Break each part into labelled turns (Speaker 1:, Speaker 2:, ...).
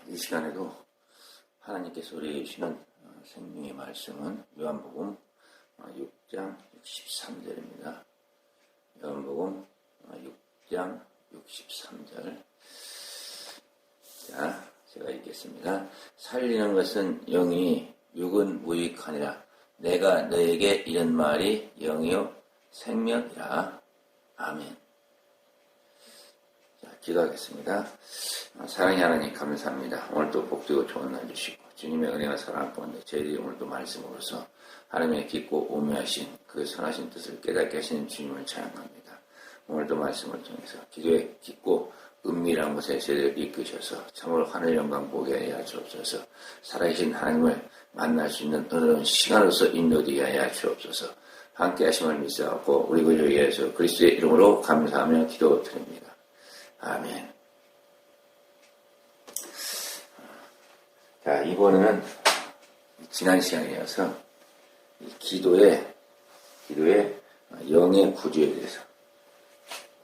Speaker 1: 이 시간에도 하나님께서 우리에게 주시는 생명의 말씀은 요한복음 6장 63절입니다. 요한복음 6장 63절. 자, 제가 읽겠습니다. 살리는 것은 영이 육은 무익하니라. 내가 너에게 이런 말이 영이요 생명이라. 아멘. 자, 기도하겠습니다. 사랑의 하나님 감사합니다. 오늘도 복되고 좋은 날 주시고 주님의 은혜와 사랑 가운데 저희들이 오늘도 말씀으로서 하나님의 깊고 오묘하신 그 선하신 뜻을 깨닫게 하시는 주님을 찬양합니다. 오늘도 말씀을 통해서 기도의 깊고 은밀한 곳에 저희들을 이끄셔서 참으로 하늘 영광 보게 하여 주옵소서. 살아계신 하나님을 만날 수 있는 어려운 시간으로서 인도되게 하여 주옵소서. 함께 하심을 믿사옵고 우리 구주 예수 그리스도의 이름으로 감사하며 기도드립니다. 아멘. 자, 이번에는 지난 시간에 이어서 기도의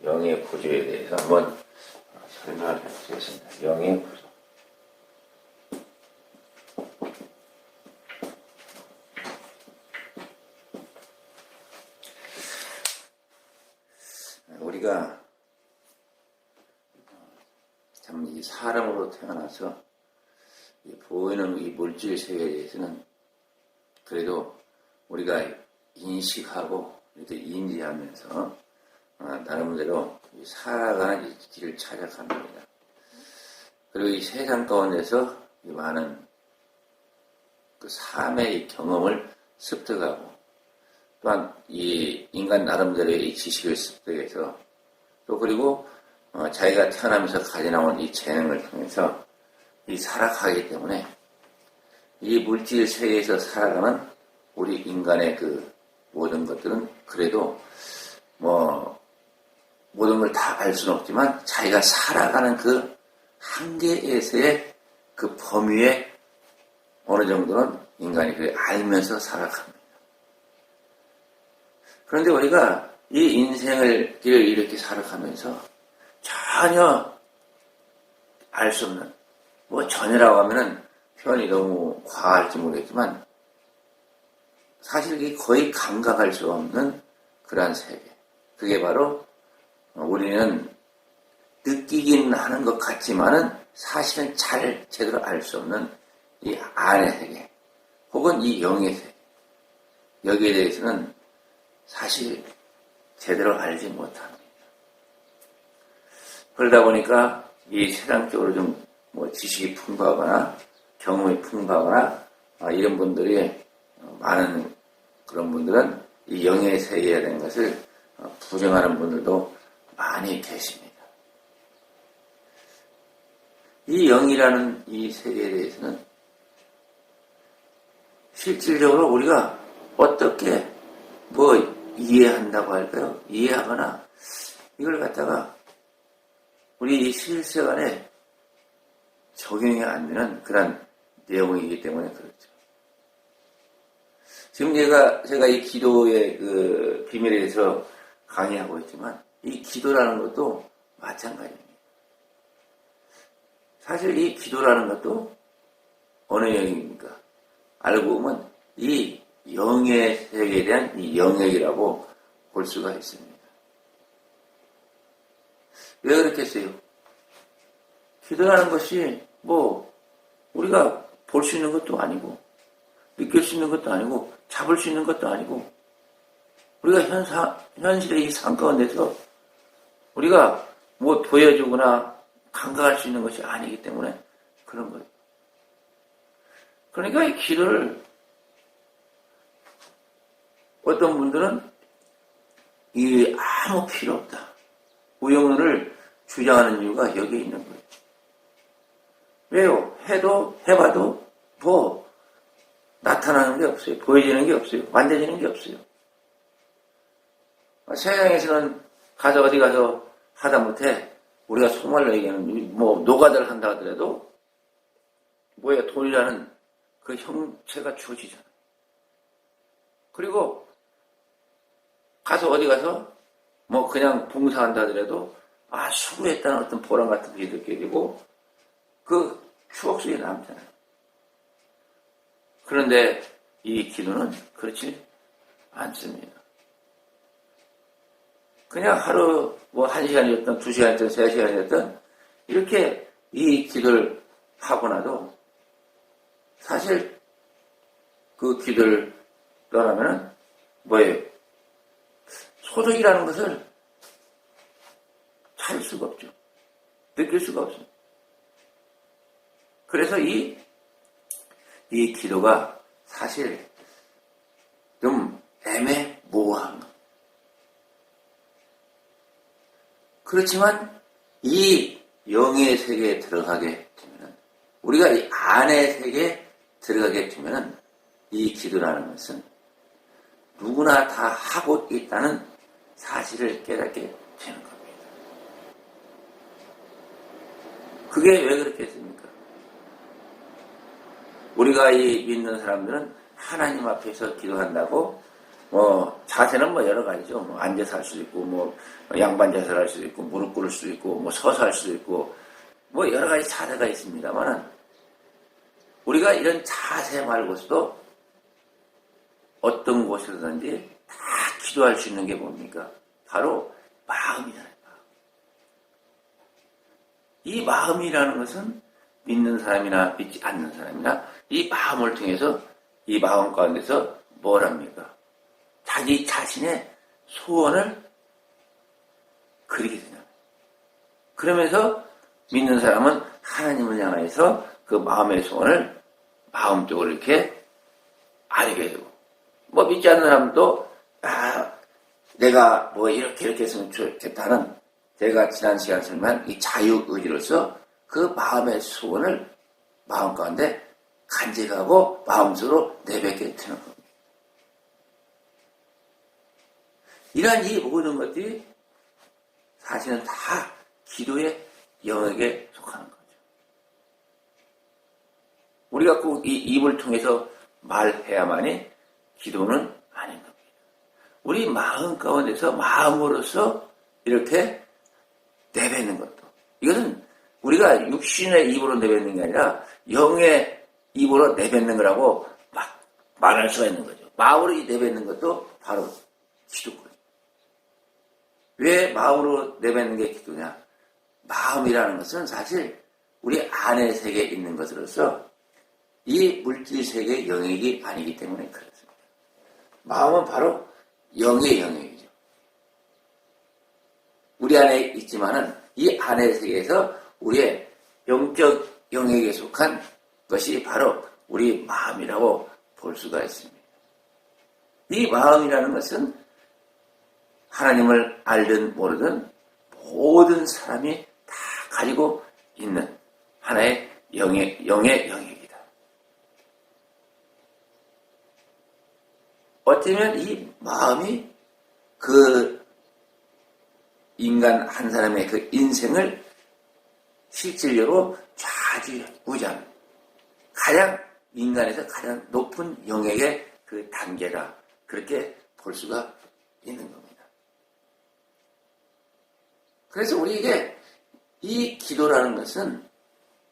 Speaker 1: 영의 구조에 대해서 한번 설명을 해보겠습니다. 영의 구조. 우리가 참 이 사람으로 태어나서 보이는 이 물질 세계에 대해서는 그래도 우리가 인식하고 이렇게 인지하면서 나름대로 살아가는 이 길을 찾아갑니다. 그리고 이 세상 가운데서 이 많은 그 삶의 경험을 습득하고 또한 이 인간 나름대로의 이 지식을 습득해서 또 그리고 자기가 태어나면서 가져나온 이 재능을 통해서 이 살아가기 때문에 이 물질 세계에서 살아가는 우리 인간의 그 모든 것들은 그래도 모든 걸 다 알 수는 없지만 자기가 살아가는 그 한계에서의 그 범위에 어느 정도는 인간이 그래 알면서 살아갑니다. 그런데 우리가 이 인생을 길을 이렇게 살아가면서 전혀 알 수 없는 전혀라고 하면은 표현이 너무 과할지 모르겠지만 사실 이게 거의 감각할 수 없는 그러한 세계. 그게 바로 우리는 느끼긴 하는 것 같지만은 사실은 잘 제대로 알 수 없는 이 안의 세계 혹은 이 영의 세계. 여기에 대해서는 사실 제대로 알지 못합니다. 그러다 보니까 이 세상적으로 좀 지식이 풍부하거나 경험이 풍부하거나 이런 분들이 많은 그런 분들은 이 영의 세계에 대한 것을 부정하는 분들도 많이 계십니다. 이 영이라는 이 세계에 대해서는 실질적으로 우리가 어떻게 이해한다고 할까요? 이해하거나 이걸 갖다가 우리 실생활에 적용이 안 되는 그런 내용이기 때문에 그렇죠. 지금 제가 이 기도의 그 비밀에 대해서 강의하고 있지만 이 기도라는 것도 마찬가지입니다. 사실 이 기도라는 것도 어느 영역입니까? 알고 보면 이 영의 세계에 대한 이 영역이라고 볼 수가 있습니다. 왜 그렇겠어요? 기도라는 것이 우리가 볼 수 있는 것도 아니고 느낄 수 있는 것도 아니고 잡을 수 있는 것도 아니고 우리가 현실의 이 삶 가운데서 우리가 보여주거나 감각할 수 있는 것이 아니기 때문에 그런 거예요. 그러니까 이 기도를 어떤 분들은 아무 필요 없다. 무용론을 주장하는 이유가 여기에 있는 거예요. 왜요? 해봐도 나타나는 게 없어요. 보여지는 게 없어요. 만져지는 게 없어요. 세상에서는 어디 가서 하다못해 우리가 속말로 얘기하는 노가다를 한다 하더라도 돈이라는 그 형체가 주어지잖아요. 그리고 어디 가서 그냥 봉사한다 하더라도 수고했다는 어떤 보람 같은 게 느껴지고 그 추억 속에 남잖아요. 그런데 이 기도는 그렇지 않습니다. 그냥 하루 뭐 1시간이었든 2시간이었든 3시간이었든 이렇게 이 기도를 하고 나도 사실 그 기도를 떠나면은 뭐예요? 소득이라는 것을 찾을 수가 없죠. 느낄 수가 없습니다. 그래서 이 기도가 사실 좀 애매모호한 것. 그렇지만 이 영의 세계에 들어가게 되면은, 우리가 이 안의 세계에 들어가게 되면은 이 기도라는 것은 누구나 다 하고 있다는 사실을 깨닫게 되는 겁니다. 그게 왜 그렇게 했습니까? 우리가 이 믿는 사람들은 하나님 앞에서 기도한다고 자세는 여러 가지죠. 앉아서 할 수도 있고, 양반 자세를 할 수도 있고, 무릎 꿇을 수도 있고, 서서 할 수도 있고, 여러 가지 자세가 있습니다만은, 우리가 이런 자세 말고서도 어떤 곳에서든지 다 기도할 수 있는 게 뭡니까? 바로 마음이잖아요. 이 마음이라는 것은 믿는 사람이나 믿지 않는 사람이나 이 마음을 통해서 이 마음 가운데서 뭘 합니까? 자기 자신의 소원을 그리게 되냐. 그러면서 믿는 사람은 하나님을 향해서 그 마음의 소원을 마음적으로 이렇게 알게 되고, 믿지 않는 사람도 내가 이렇게 했으면 좋겠다는, 제가 지난 시간 설명한 이 자유의지로서 그 마음의 소원을 마음 가운데 간직하고 마음속으로 내뱉게 되는 겁니다. 이러한 이 모든 것들이 사실은 다 기도의 영역에 속하는 거죠. 우리가 꼭 이 입을 통해서 말해야만이 기도는 아닌 겁니다. 우리 마음 가운데서 마음으로서 이렇게 내뱉는 것도, 이것은 우리가 육신의 입으로 내뱉는 게 아니라 영의 입으로 내뱉는 거라고 막 말할 수가 있는 거죠. 마음으로 내뱉는 것도 바로 기도거든요. 왜 마음으로 내뱉는 게 기도냐? 마음이라는 것은 사실 우리 안의 세계에 있는 것으로서 이 물질 세계의 영역이 아니기 때문에 그렇습니다. 마음은 바로 영의 영역이죠. 우리 안에 있지만은 이 안의 세계에서 우리의 영적 영역에 속한 것이 바로 우리 마음이라고 볼 수가 있습니다. 이 마음이라는 것은 하나님을 알든 모르든 모든 사람이 다 가지고 있는 하나의 영의 영역이다. 어쩌면 이 마음이 그 인간 한 사람의 그 인생을 실질적으로 좌지우지하는 가장 인간에서 가장 높은 영역의 그 단계다. 그렇게 볼 수가 있는 겁니다. 그래서 우리에게 이 기도라는 것은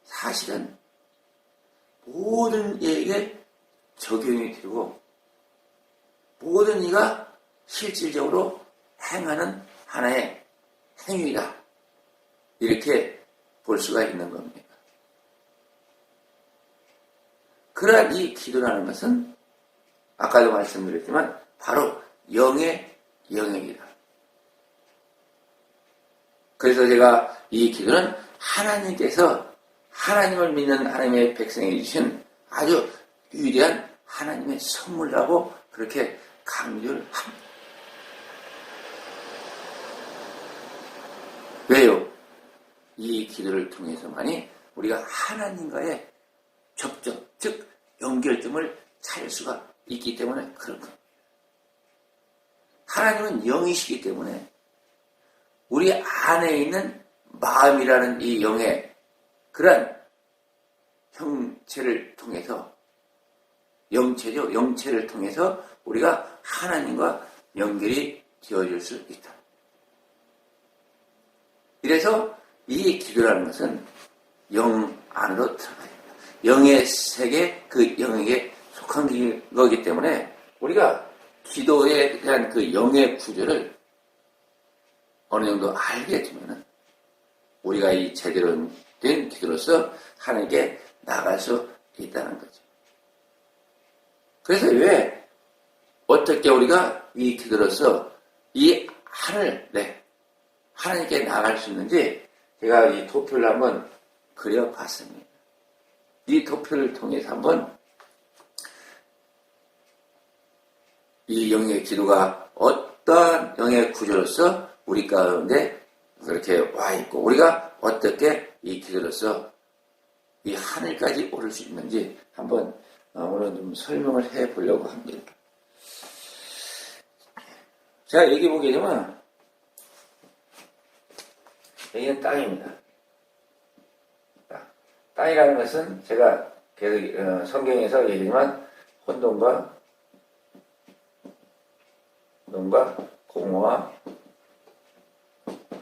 Speaker 1: 사실은 모든 이에게 적용이 되고 모든 이가 실질적으로 행하는 하나의 행위다. 이렇게 볼 수가 있는 겁니다. 그러한 이 기도라는 것은 아까도 말씀드렸지만 바로 영의 영역이다. 그래서 제가 이 기도는 하나님께서 하나님을 믿는 하나님의 백성에게 주신 아주 위대한 하나님의 선물이라고 그렇게 강조를 합니다. 왜요? 이 기도를 통해서만이 우리가 하나님과의 접점, 즉 연결점을 찾을 수가 있기 때문에 그런 겁니다. 하나님은 영이시기 때문에 우리 안에 있는 마음이라는 이 영의 그러한 형체를 통해서, 영체죠. 영체를 통해서 우리가 하나님과 연결이 되어질 수 있다. 이래서 이 기도라는 것은 영 안으로 들어가야 됩니다. 영의 세계, 그 영에게 속한 거기 때문에 우리가 기도에 대한 그 영의 구조를 어느 정도 알게 되면은 우리가 이 제대로 된 기도로서 하나님께 나갈 수 있다는 거죠. 그래서 왜 어떻게 우리가 이 기도로서 이 하나님께 나갈 수 있는지 제가 이 도표를 한번 그려봤습니다. 이 도표를 통해서 한번 이 영의 기도가 어떠한 영의 구조로서 우리 가운데 그렇게 와 있고 우리가 어떻게 이 기도로서 이 하늘까지 오를 수 있는지 한번 오늘 좀 설명을 해 보려고 합니다. 자, 여기 보게 되면 여기는 땅입니다. 땅이라는 것은 제가 계속 성경에서 얘기지만 혼돈과 공허와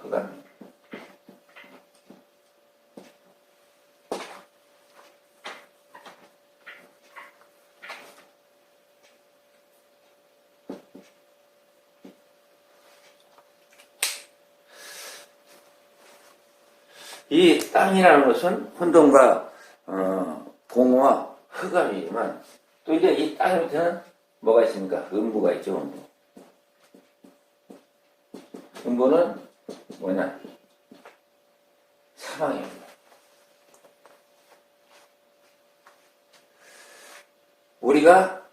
Speaker 1: 흑암. 이 땅이라는 것은 혼돈과 공허와 흑암이지만 또 이제 이 땅 밑에는 뭐가 있습니까? 음부가 있죠. 음부. 음부는 뭐냐? 사망입니다. 우리가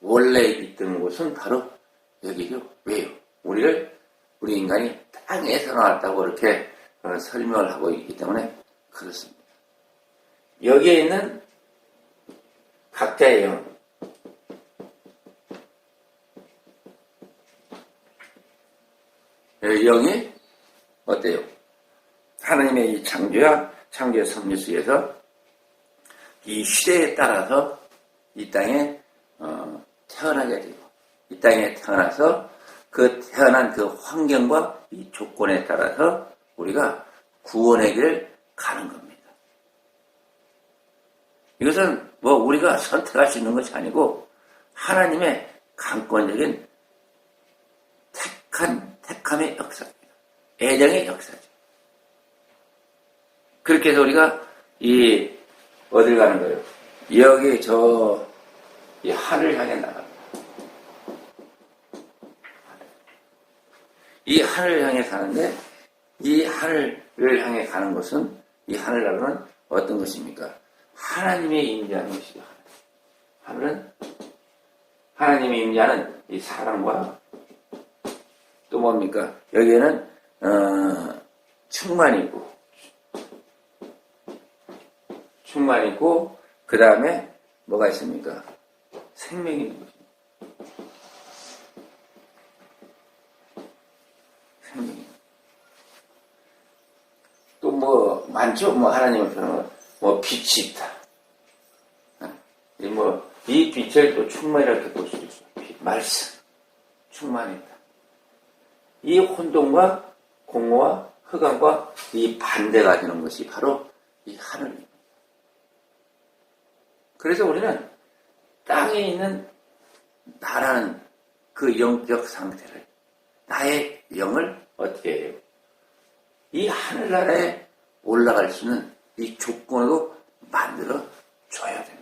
Speaker 1: 원래 있던 곳은 바로 여기죠. 왜요? 우리 인간이 땅에서 나왔다고 이렇게 설명을 하고 있기 때문에 그렇습니다. 여기에 있는 각자의 영, 영이 어때요? 하나님의 이 창조의 섭리 속에서 이 시대에 따라서 이 땅에 태어나게 되고 이 땅에 태어나서 그 태어난 그 환경과 이 조건에 따라서 우리가 구원의 길을 가는 겁니다. 이것은 뭐 우리가 선택할 수 있는 것이 아니고 하나님의 강권적인 택함의 역사입니다. 애정의 역사죠. 그렇게 해서 우리가 어딜 가는 거예요? 여기 이 하늘을 향해 나갑니다. 이 하늘을 향해 가는데 이 하늘을 향해 가는 것은 이 하늘이라고는 어떤 것입니까? 하나님의 임재하는 것이죠. 하늘은 하나님의 임재하는 이 사랑과 또 뭡니까? 여기에는 충만이 있고 그 다음에 뭐가 있습니까? 생명이 있는 것입니다. 생명이. 또 뭐 많죠. 뭐 하나님의 표현은 뭐 빛이 있다. 이 빛을 또 충만이라 이렇게 볼 수도 있어요. 말씀, 충만이 있다. 이 혼돈과 공허와 흑암과 이 반대가 되는 것이 바로 이 하늘입니다. 그래서 우리는 땅에 있는 나라는 그 영적 상태를, 나의 영을 어떻게 해요? 이 하늘나라에 올라갈 수 있는 이 조건으로 만들어 줘야 됩니다.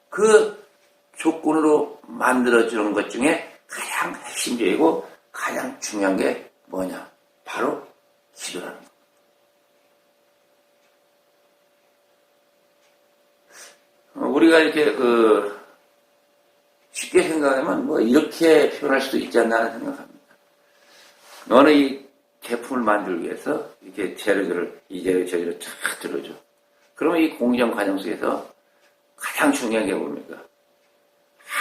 Speaker 1: 그 조건으로 만들어 주는 것 중에 가장 핵심적이고 가장 중요한 게 뭐냐? 바로 기도라는 것. 우리가 이렇게 쉽게 생각하면 뭐 이렇게 표현할 수도 있지 않나 생각합니다. 너는 이 제품을 만들기 위해서 이렇게 재료들을 이 재료 저 재료 쫙 들어줘. 그러면 이 공정 과정 속에서 가장 중요한 게 뭡니까?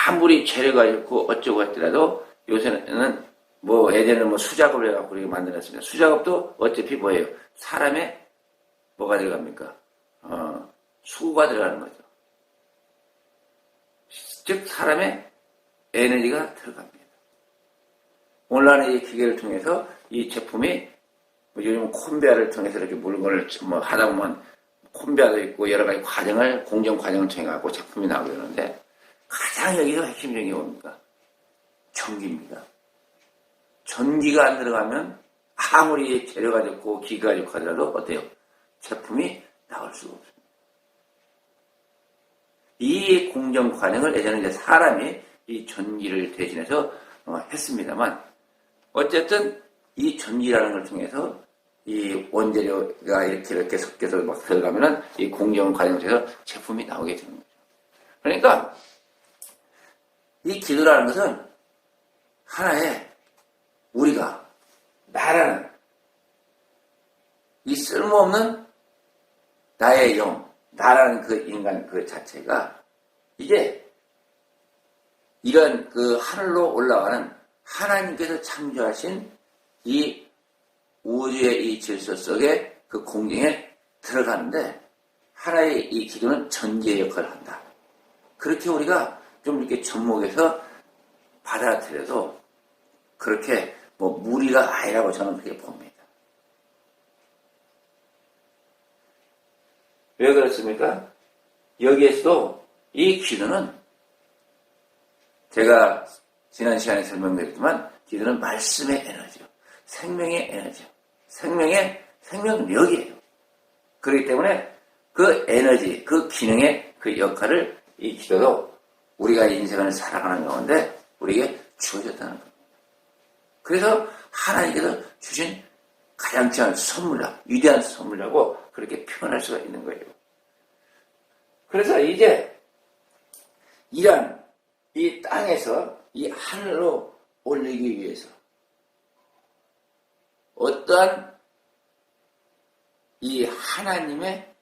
Speaker 1: 아무리 재료가 있고 어쩌고 했더라도 요새는 뭐 예전에는 뭐 수작업을 해갖고 이렇게 만들었습니다. 수작업도 어차피 뭐예요? 사람의 뭐가 들어갑니까? 수고가 들어가는 거죠. 즉 사람의 에너지가 들어갑니다. 오늘날의 이 기계를 통해서 이 제품이 뭐 요즘 콘베아를 통해서 이렇게 물건을 뭐 하다 보면 콘베아도 있고 여러 가지 과정을, 공정 과정을 통해 갖고 제품이 나오게 되는데 가장 여기서 핵심적인 게 뭡니까? 전기입니다. 전기가 안 들어가면 아무리 재료가 좋고 기계가 좋고 하더라도 어때요? 제품이 나올 수가 없습니다. 이 공정 과정을 예전에 이제 사람이 이 전기를 대신해서 했습니다만 어쨌든 이 전기라는 걸 통해서 이 원재료가 이렇게 섞여서 막 들어가면은 이 공정 과정을 통해서 제품이 나오게 되는 거죠. 그러니까 이 기도라는 것은 하나의 우리가 나라는 이 쓸모없는 나의 영, 나라는 그 인간 그 자체가 이제 이런 그 하늘로 올라가는 하나님께서 창조하신 이 우주의 이 질서 속에 그 공경에 들어가는데 하나의 이 기도는 전기의 역할을 한다. 그렇게 우리가 좀 이렇게 접목해서 받아들여도 그렇게 뭐 무리가 아니라고 저는 그렇게 봅니다. 왜 그렇습니까? 여기에서도 이 기도는 제가 지난 시간에 설명드렸지만 기도는 말씀의 에너지요. 생명의 에너지요. 생명의 생명력이에요. 그렇기 때문에 그 에너지, 그 기능의 그 역할을 이 기도도 우리가 인생을 살아가는 가운데 우리에게 주어졌다는 겁니다. 그래서 하나님께서 주신 가장 귀한 선물이다, 위대한 선물이라고 그렇게 표현할 수가 있는 거예요. 그래서 이제 이런 이 땅에서 이 하늘로 올리기 위해서 어떠한 이 하나님의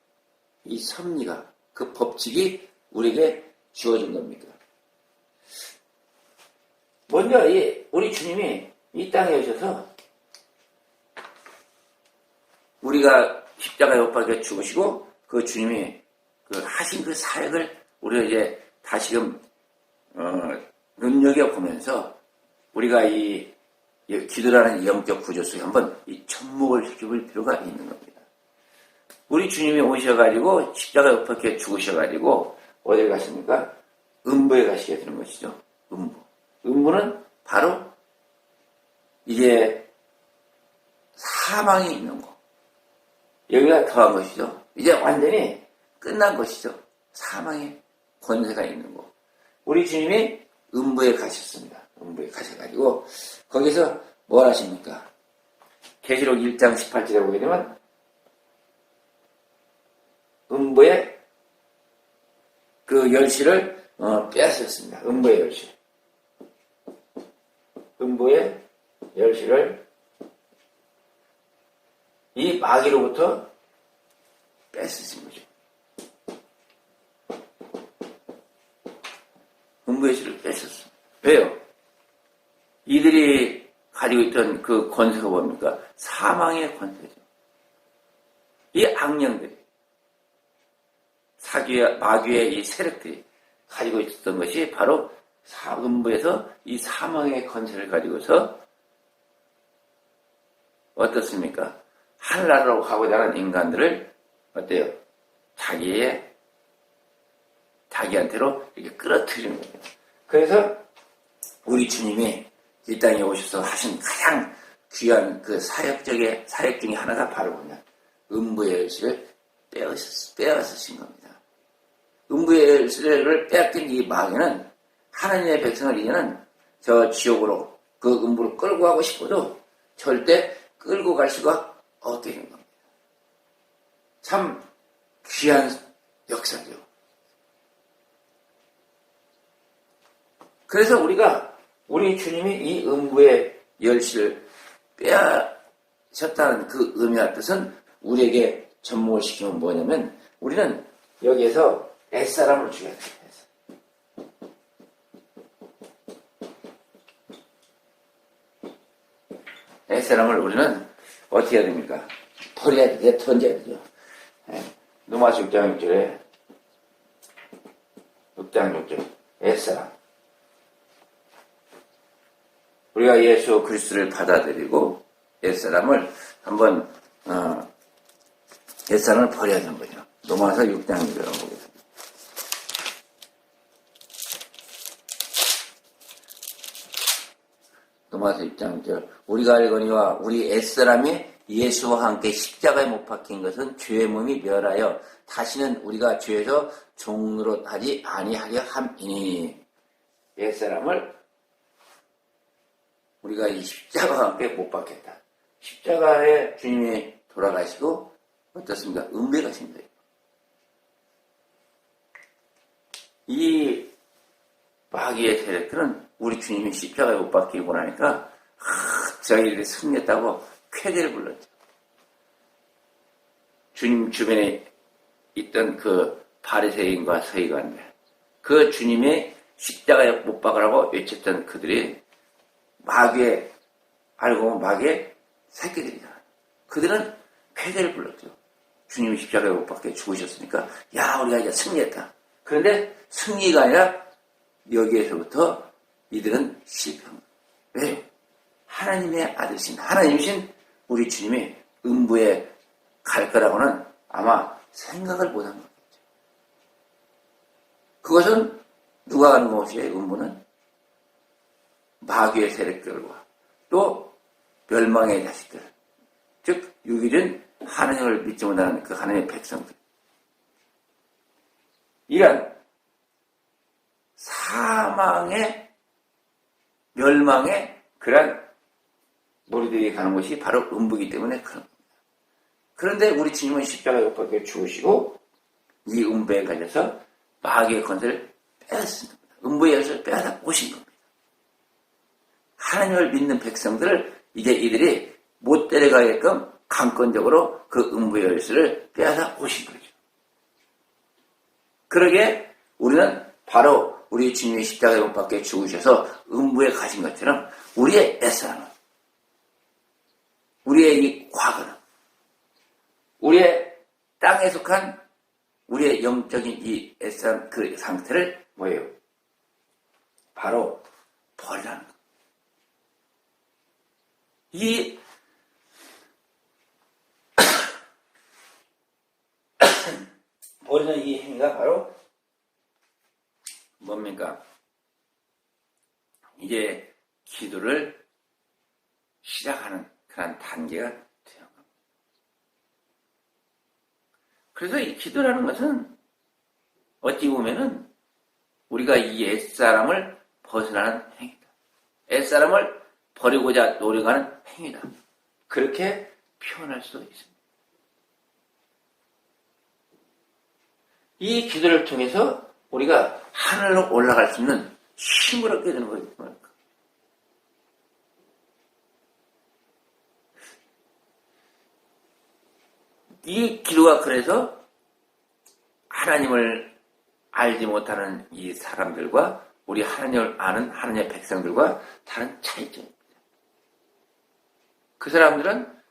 Speaker 1: 이 섭리가, 그 법칙이 우리에게 주어진 겁니다. 먼저 우리 주님이 이 땅에 오셔서 우리가 십자가에 못 박혀 죽으시고 그 주님이 그 하신 그 사역을 우리가 이제 다시금 눈여겨보면서 우리가 이 기도라는 영적 구조 속에 한번 이 접목을 시켜볼 필요가 있는 겁니다. 우리 주님이 오셔가지고 십자가에 못 박혀 죽으셔가지고 어딜 가십니까? 음부에 가시게 되는 것이죠. 음부. 음부는 바로 이제 사망이 있는 곳. 여기가 더한 것이죠. 이제 완전히 끝난 것이죠. 사망의 권세가 있는 곳. 우리 주님이 음부에 가셨습니다. 음부에 가셔가지고 거기서 뭘 하십니까? 계시록 1장 18절에 보게 되면 음부의 그 열쇠를 빼앗으셨습니다. 음부의 열쇠. 음부의 열쇠를 이 마귀로부터 뺏으신 거죠. 음부의 열쇠를 뺏었어. 왜요? 이들이 가지고 있던 그 권세가 뭡니까? 사망의 권세죠. 이 악령들이, 사귀와 마귀의 이 세력들이 가지고 있었던 것이 바로 음부에서 이 사망의 권세를 가지고서 어떻습니까? 하늘나라로 가고자 하는 인간들을 어때요? 자기한테로 이렇게 끌어들이는 거예요. 그래서 우리 주님이 이 땅에 오셔서 하신 가장 귀한 그 사역 중에 하나가 바로 뭐냐? 음부의 열쇠를 빼앗으신 겁니다. 음부의 열쇠를 빼앗긴 이 마귀는 하나님의 백성을 이제는 저 지옥으로 그 음부로 끌고 가고 싶어도 절대 끌고 갈 수가 없게 되는 겁니다. 참 귀한 역사죠. 그래서 우리 주님이 이 음부의 열쇠를 빼앗았다는 그 의미와 뜻은 우리에게 접목을 시키면 뭐냐면 우리는 여기에서 옛사람을 죽여야 돼요. 옛사람을 우리는 어떻게 해야 됩니까? 버려야 돼, 던져야 되죠. 누마서 6장 6절에 6장 6절 옛사람, 우리가 예수 그리스도를 받아들이고 옛사람을 한번 옛사람을 버려야 되는 거죠. 로마서 6장을 열어보겠습니다. 로마서 6장 1절 우리가 알거니와 우리 옛사람이 예수와 함께 십자가에 못 박힌 것은 죄의 몸이 멸하여 다시는 우리가 죄에서 종노릇하지 아니하려 함이니 옛사람을 우리가 이 십자가와 함께 못 박혔다. 십자가에 주님이 돌아가시고 어떻습니까? 음부에 가신 거예요. 이 마귀의 세력들은 우리 주님이 십자가에 못 박히고 나니까 자기들이 승리했다고 쾌재를 불렀죠. 주님 주변에 있던 그 바리새인과 서기관들, 그 주님의 십자가에 못 박으라고 외쳤던 그들이 마귀의 알고 보면 마귀의 새끼들이잖아요. 그들은 쾌재를 불렀죠. 주님이 십자가에 못 박혀 죽으셨으니까 야 우리가 이제 승리했다. 그런데 승리가 아니라 여기에서부터 이들은 실패합니다. 왜요? 하나님의 아들이신 하나님이신 우리 주님이 음부에 갈 거라고는 아마 생각을 못한 거겠죠. 그것은 누가 하는 것이에요? 음부는 마귀의 세력들과 또 멸망의 자식들, 즉 유일은 하나님을 믿지 못하는 그 하나님의 백성들, 이런 사망의 멸망의 그런 무리들이 가는 것이 바로 음부이기 때문에 그런 겁니다. 그런데 우리 주님은 십자가에 못 박혀 죽으시고 이 음부에 걸려서 마귀의 권세를 빼앗습니다. 음부의 열쇠를 빼앗아 오신 겁니다. 하나님을 믿는 백성들을 이제 이들이 못 데려가게끔 강권적으로 그 음부의 열쇠를 빼앗아 오신 거죠. 그러기에 우리는 바로 우리 주님의 십자가에 못 박혀 죽으셔서 음부에 가신 것처럼 우리의 옛사람은, 우리의 이 과거는, 우리의 땅에 속한 우리의 영적인 이 옛사람 그 상태를 뭐예요? 바로 버리라는 것. 이 버리는 이 행위가 바로 뭡니까? 이제 기도를 시작하는 그런 단계가 되는 겁니다. 그래서 이 기도라는 것은 어찌 보면은 우리가 이 옛사람을 벗어나는 행위다. 옛사람을 버리고자 노력하는 행위다. 그렇게 표현할 수 있습니다. 이 기도를 통해서 우리가 하늘로 올라갈 수 있는 힘을 얻게 되는 거예요. 이 기도가 그래서 하나님을 알지 못하는 이 사람들과 우리 하나님을 아는 하나님의 백성들과 다른 차이점입니다. 그 사람들은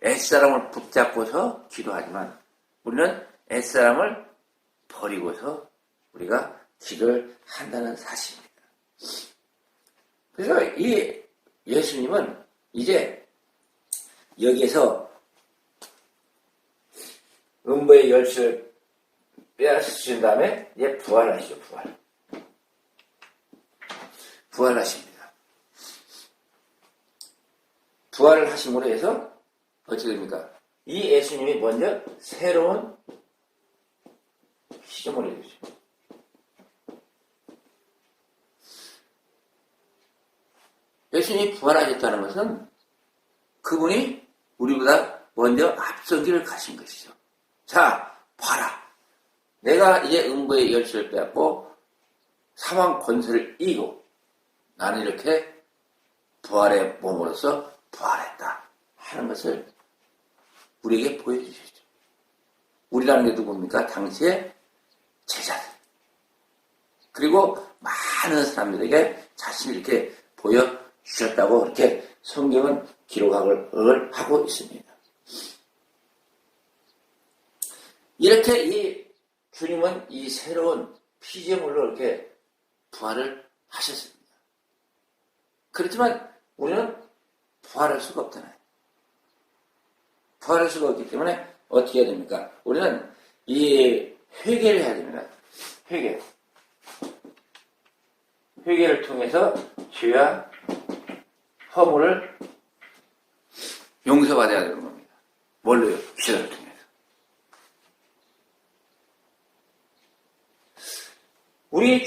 Speaker 1: 옛사람을 붙잡고서 기도하지만 우리는 옛사람을 버리고서 우리가 기도를 한다는 사실입니다. 그래서 이 예수님은 이제 여기에서 음부의 열쇠를 빼앗으신 다음에 이제 부활하시죠. 부활하십니다. 부활을 하심으로 해서 어떻게 됩니까? 이 예수님이 먼저 새로운 시점을 해주죠. 예수님이 부활하셨다는 것은 그분이 우리보다 먼저 앞선 길을 가신 것이죠. 자, 봐라. 내가 이제 음부의 열쇠를 빼앗고 사망 권세를 이기고 나는 이렇게 부활의 몸으로서 부활했다 하는 것을 우리에게 보여주셨죠. 우리라는 게 누굽니까? 당시에 제자들. 그리고 많은 사람들에게 자신을 이렇게 보여주셨다고 이렇게 성경은 기록을 하고 있습니다. 이렇게 이 주님은 이 새로운 피조물로 이렇게 부활을 하셨습니다. 그렇지만 우리는 부활할 수가 없잖아요. 부활할 수가 없기 때문에 어떻게 해야 됩니까? 우리는 이 회개를 해야 됩니다. 회개를 통해서 죄와 허물을 용서받아야 되는 겁니다. 뭘로요? 기도를 통해서. 우리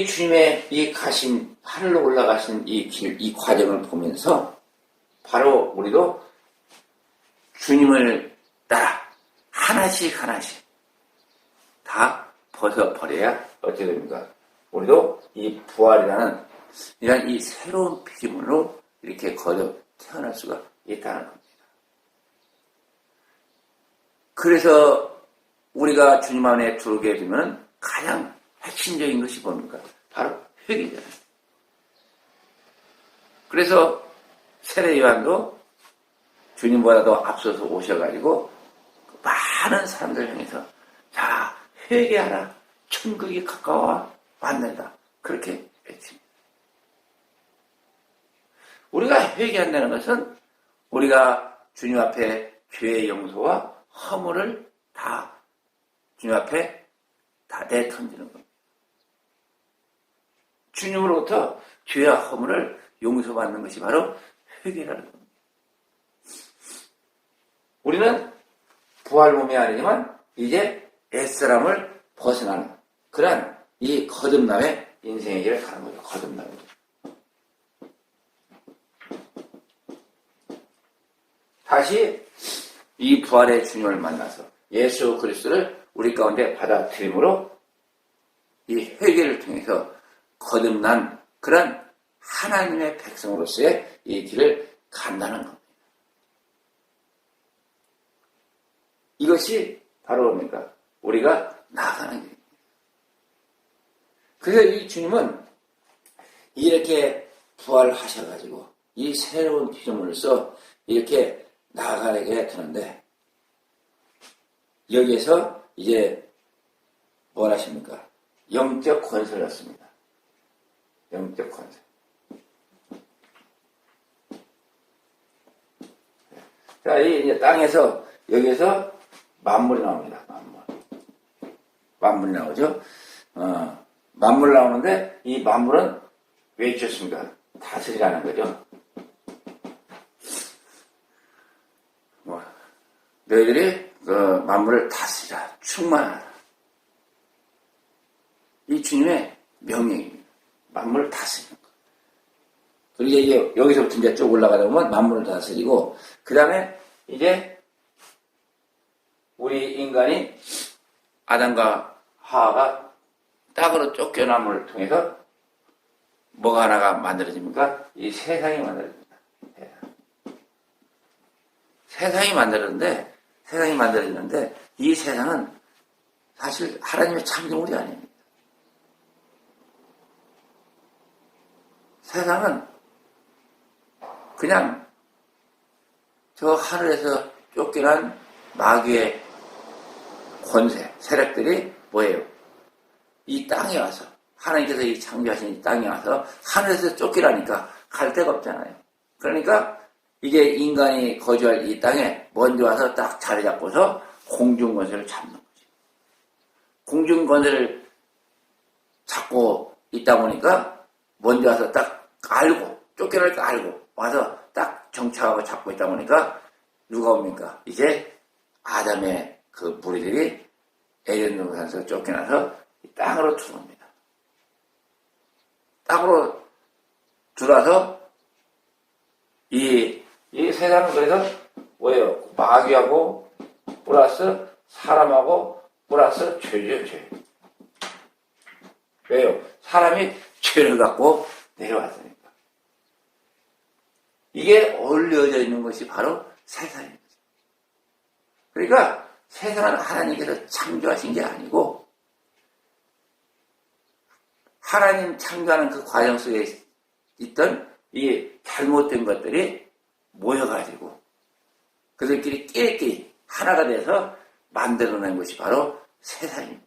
Speaker 1: 주님의 이 가신, 하늘로 올라가신 이 길, 이 과정을 보면서 바로 우리도 주님을 따라 하나씩 다 벗어버려야 어떻게 됩니까? 우리도 이 부활이라는 이런 이 새로운 피조물로 이렇게 거듭 태어날 수가 있다는 겁니다. 그래서 우리가 주님 안에 들어오게 되면 가장 핵심적인 것이 뭡니까? 바로 회개잖아요. 그래서 세례 요한도 주님보다도 앞서서 오셔가지고 많은 사람들 향해서 자, 회개하라. 천국이 가까워 왔는다. 그렇게 했습니다. 우리가 회개한다는 것은 우리가 주님 앞에 죄의 용서와 허물을 다 주님 앞에 다 내던지는 겁니다. 주님으로부터 죄와 허물을 용서받는 것이 바로 회개라는 겁니다. 우리는 부활 몸이 아니지만 이제 옛사람을 벗어나는 그런 이 거듭남의 인생의 길을 가는 거죠. 거듭남의 길. 다시 이 부활의 주님을 만나서 예수 그리스도를 우리 가운데 받아들임으로 이 회개를 통해서 거듭난 그런 하나님의 백성으로서의 이 길을 간다는 겁니다. 이것이 바로 뭡니까? 우리가 나아가는 길입니다. 그래서 이 주님은 이렇게 부활하셔가지고 이 새로운 피조물로서 이렇게 나아가게 되는데 여기에서 이제 뭘 하십니까? 영적 권세를 얻습니다. 영적 권세. 자, 이 땅에서 여기에서 만물이 나옵니다. 만물이 나오죠. 만물 나오는데 이 만물은 왜 있었습니까? 다스리라는 거죠. 너희들이 그 만물을 다스리라, 충만하라. 이 주님의 명령입니다. 만물을 다스리는 것. 그리고 이제 여기서부터 이제 쭉 올라가다 보면 만물을 다스리고, 그 다음에 이제 우리 인간이 아담과 하와가 땅으로 쫓겨남을 통해서 뭐가 하나가 만들어집니까? 이 세상이 만들어집니다. 세상이 만들어지는데 이 세상은 사실 하나님의 창조물이 아닙니다. 세상은 그냥 저 하늘에서 쫓겨난 마귀의 권세, 세력들이 뭐예요? 이 땅에 와서, 하나님께서 이 창조하신 이 땅에 와서 하늘에서 쫓기라니까 갈 데가 없잖아요. 그러니까 이제 인간이 거주할 이 땅에 먼저 와서 딱 자리 잡고서 공중권세를 잡는 거죠. 공중권세를 잡고 있다 보니까 먼저 와서 딱 알고, 쫓겨날 거 알고 와서 딱 정착하고 잡고 있다 보니까 누가 옵니까? 이제 아담의 그 무리들이 에덴 동산에서 쫓겨나서 이 땅으로 들어옵니다. 땅으로 들어와서 이 세상은 그래서 뭐예요? 마귀하고 플러스 사람하고 플러스 죄죠, 죄. 왜요? 사람이 죄를 갖고 내려왔으니까. 이게 어울려져 있는 것이 바로 세상입니다. 그러니까 세상은 하나님께서 창조하신 게 아니고 하나님 창조하는 그 과정 속에 있던 이 잘못된 것들이 모여가지고 그들끼리 끼리끼리 하나가 돼서 만들어낸 것이 바로 세상입니다.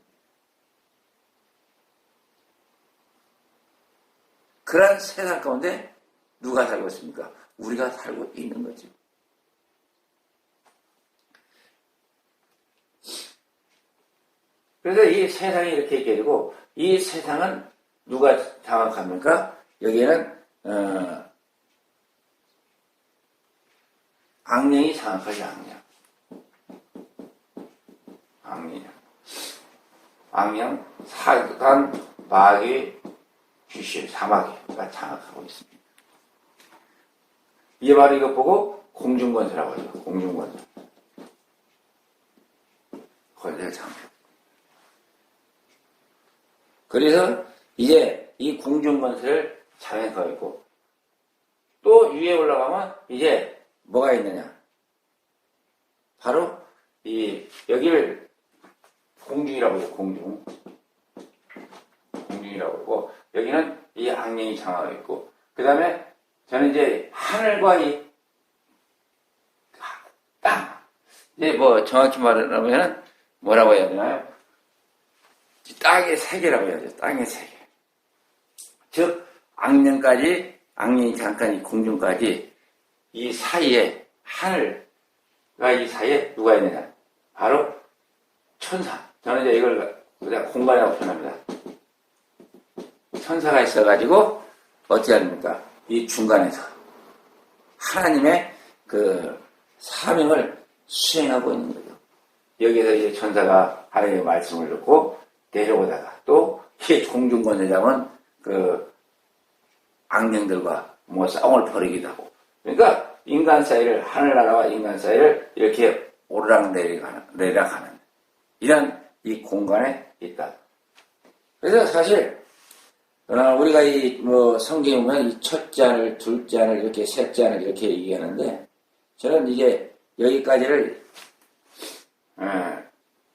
Speaker 1: 그런 세상 가운데 누가 살고 있습니까? 우리가 살고 있는 거죠. 그래서 이 세상이 이렇게 있게 되고, 이 세상은 누가 장악합니까? 여기에는 악령이 장악하지. 악령, 사단, 마귀, 귀신, 사마귀가 장악하고 있습니다. 이게 바로 이것 보고 공중권세라고 하죠. 공중권세. 권세를 장악. 그래서 이제 이 공중권세를 장악하고 있고, 또 위에 올라가면 이제 뭐가 있느냐? 바로 여기를 공중이라고 해요. 공중이라고 하고, 여기는 이 악령이 장악하고 있고, 그 다음에 저는 이제 하늘과 이 땅, 이제 뭐 정확히 말하면 뭐라고 해야 되나요? 땅의 세계라고 해야죠. 땅의 세계. 즉 악령이 잠깐 이 공중까지 이 사이에 하늘과 이 사이에 누가 있느냐? 바로 천사. 저는 이제 이걸 그냥 공간이라고 표현합니다. 천사가 있어가지고 어찌 합니까? 이 중간에서 하나님의 그 사명을 수행하고 있는 거죠. 여기에서 이제 천사가 하나님의 말씀을 듣고 내려오다가 또 이 공중권세장은 그 악령들과 뭐 싸움을 벌이기도 하고, 그러니까 인간 사이를, 하늘나라와 인간 사이를 이렇게 오르락 내리락하는 이런 이 공간에 있다. 그래서 사실 우리가 이 뭐 성경에 보면 이 첫째 하늘, 둘째 하늘, 이렇게 셋째 하늘 이렇게 얘기하는데, 저는 이제 여기까지를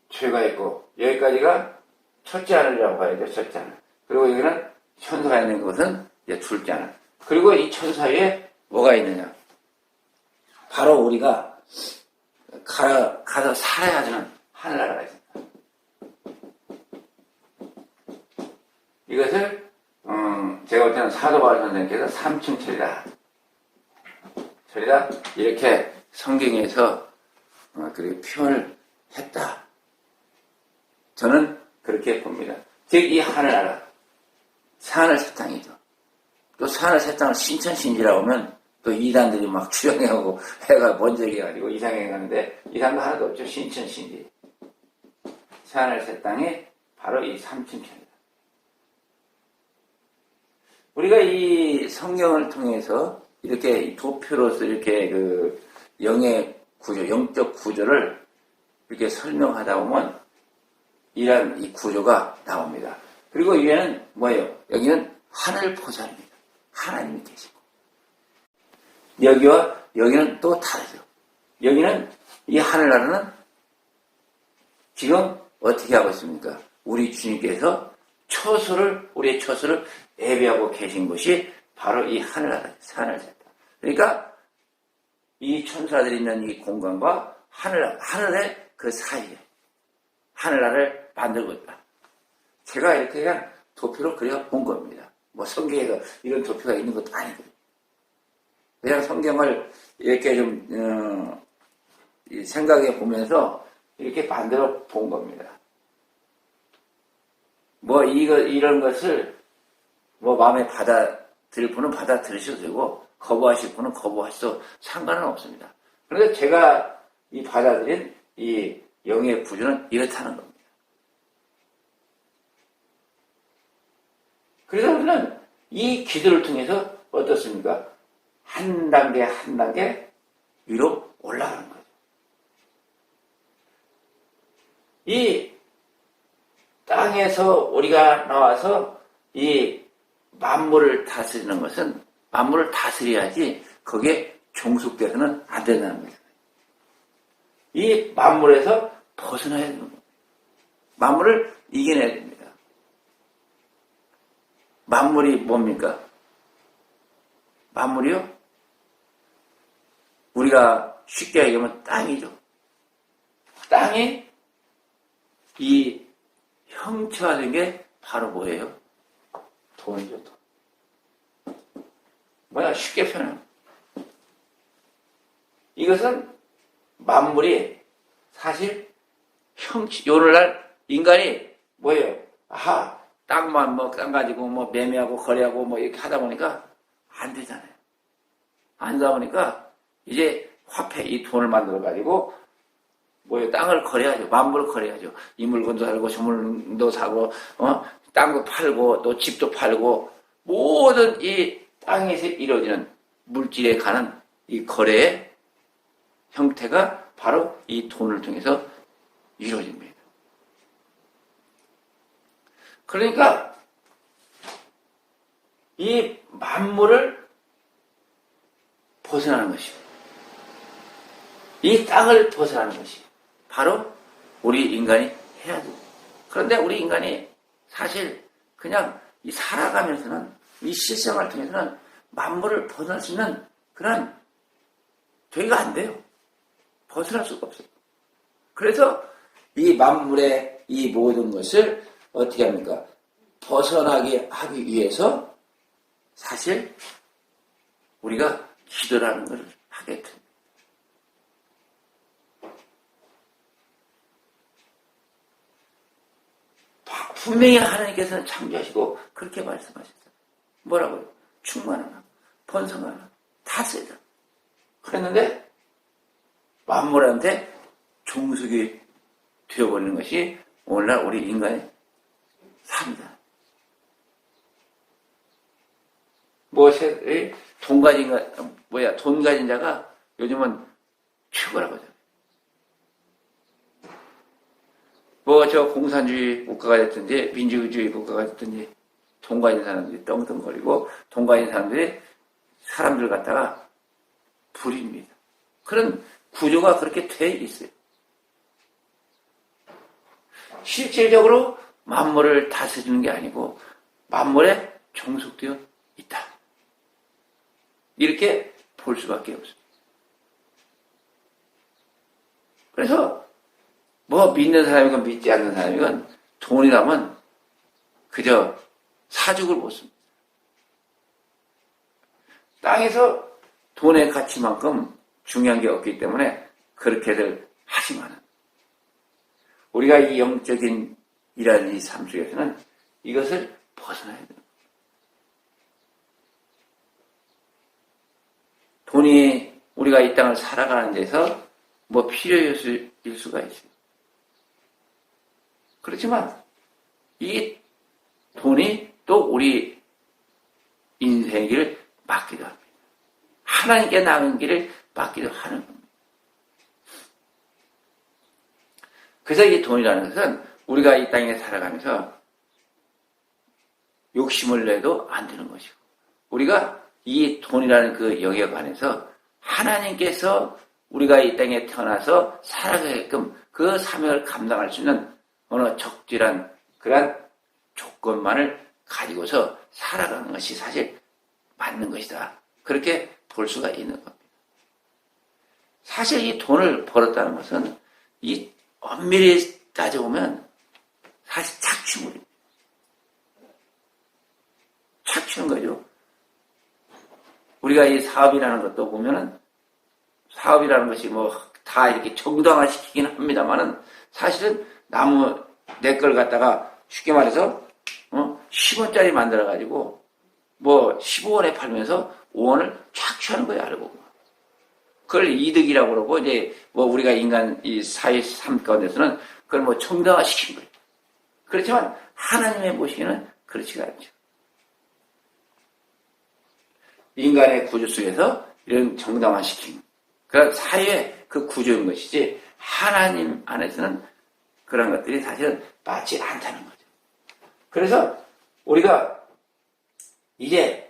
Speaker 1: 죄가 있고 여기까지가 첫째 하늘이라고 봐야죠. 첫째 하늘. 그리고 여기는 천사가 있는 것은 이제 둘째 하늘. 그리고 이 천사 위에 뭐가 있느냐? 바로 우리가 가서 살아야 하는 하늘나라가 있습니다. 이것을 제가 볼 때는 사도바울 선생님께서 삼층철이다 이렇게 성경에서 그렇게 표현을 했다. 저는 그렇게 봅니다. 즉 이 하늘나라, 산을세땅이죠. 또 산을세땅을 신천신지라고 하면 또 이단들이 막 추정해오고 해가 먼저 얘기해가지고 이상하게 가는데 이상도 하나도 없죠. 신천신지. 산을세땅이 바로 이 삼층천이다. 우리가 이 성경을 통해서 이렇게 도표로서 이렇게 그 영의 구조, 영적 구조를 이렇게 설명하다 보면 이런 이 구조가 나옵니다. 그리고 위에는 뭐예요? 여기는 하늘 보살입니다. 하나님이 계시고. 여기와 여기는 또 다르죠. 여기는 이 하늘나라는 지금 어떻게 하고 있습니까? 우리 주님께서 우리의 처소를 예배하고 계신 곳이 바로 이 하늘나라, 산을세땅. 그러니까 이 천사들이 있는 이 공간과 하늘의 그 사이에 하늘나라를 만들고 있다. 제가 이렇게 그냥 도표로 그려본 겁니다. 뭐 성경에서 이런 도표가 있는 것도 아니고, 그냥 성경을 이렇게 좀 생각해 보면서 이렇게 만들어 본 겁니다. 뭐 이런 것을 뭐 마음에 받아들일 분은 받아들이셔도 되고 거부하실 분은 거부하셔도 상관은 없습니다. 그런데 제가 이 받아들인 이 영의 구조는 이렇다는 겁니다. 그래서 우리는 이 기도를 통해서 어떻습니까? 한 단계 한 단계 위로 올라가는 거죠. 이 땅에서 우리가 나와서 이 만물을 다스리는 것은 만물을 다스려야지 거기에 종속돼서는 안 된다는 거죠. 이 만물에서 벗어나야 되는 겁니다. 만물을 이겨내야 됩니다. 만물이 뭡니까? 만물이요? 우리가 쉽게 얘기하면 땅이죠. 땅이 이 형체화된 게 바로 뭐예요? 돈이죠, 돈. 뭐야, 쉽게 표현하면. 이것은 만물이 사실 오늘날 인간이 뭐예요? 아하, 땅만 땅 가지고 매매하고 거래하고 이렇게 하다 보니까 안 되잖아요. 안 되다 보니까 이제 화폐, 이 돈을 만들어 가지고 땅을 거래하죠. 만물을 거래하죠. 이 물건도 사고 저 물건도 사고 땅도 팔고 또 집도 팔고 모든 이 땅에서 이루어지는 물질에 관한 이 거래의 형태가 바로 이 돈을 통해서 이루어집니다. 그러니까 이 만물을 벗어나는 것이고 이 땅을 벗어나는 것이 바로 우리 인간이 해야 되고, 그런데 우리 인간이 사실 그냥 이 살아가면서는 이 실생활을 통해서는 만물을 벗어날 수 있는 그런 되기가 안 돼요. 벗어날 수가 없어요. 그래서 이 만물의 이 모든 것을 어떻게 합니까? 벗어나게 하기 위해서 사실 우리가 기도라는 것을 하게 됩니다. 분명히 하나님께서는 창조하시고 그렇게 말씀하셨어요. 뭐라고요? 충만하나 번성하나 다스리라 그랬는데 만물한테 종속이 되어버리는 것이 오늘날 우리 인간의 삶이다. 돈 가진 자가 요즘은 최고라고 하죠. 저 공산주의 국가가 됐든지 민주주의 국가가 됐든지 돈 가진 사람들이 떵떵거리고 돈 가진 사람들이 사람들 갖다가 부립니다. 그런 구조가 그렇게 돼 있어요. 실질적으로 만물을 다스리는 게 아니고 만물에 종속되어 있다. 이렇게 볼 수밖에 없습니다. 그래서 믿는 사람이건 믿지 않는 사람이건 돈이라면 그저 사죽을 못 씁니다. 땅에서 돈의 가치만큼 중요한 게 없기 때문에 그렇게들 하지만은 우리가 이 영적인 이라는 이 삶 속에서는 이것을 벗어나야 됩니다. 돈이 우리가 이 땅을 살아가는 데서 필요일 수가 있어요. 그렇지만 이 돈이 또 우리 인생의 길을 막기도 합니다. 하나님께 나은 길을 막기도 하는 겁니다. 그래서 이 돈이라는 것은 우리가 이 땅에 살아가면서 욕심을 내도 안 되는 것이고 우리가 이 돈이라는 그 영역 안에서 하나님께서 우리가 이 땅에 태어나서 살아가게끔 그 사명을 감당할 수 있는 어느 적절한 그런 조건만을 가지고서 살아가는 것이 사실 맞는 것이다. 그렇게 볼 수가 있는 겁니다. 사실 이 돈을 벌었다는 것은 이 엄밀히 따져보면 사실 착취물입니다. 착취는 거죠. 우리가 이 사업이라는 것도 보면은 사업이라는 것이 다 이렇게 정당화시키긴 합니다만은 사실은 나무 내 걸 갖다가 쉽게 말해서 10원짜리 만들어가지고 15원에 팔면서 5원을 착취하는 거예요, 알고 보면. 그걸 이득이라고 그러고 이제 우리가 인간 이 사회 삶 가운데서는 그걸 정당화시킨 거예요. 그렇지만 하나님의 보시기에는 그렇지가 않죠. 인간의 구조 속에서 이런 정당화시킨 그런 사회의 그 구조인 것이지 하나님 안에서는 그런 것들이 사실은 맞지 않다는 거죠. 그래서 우리가 이제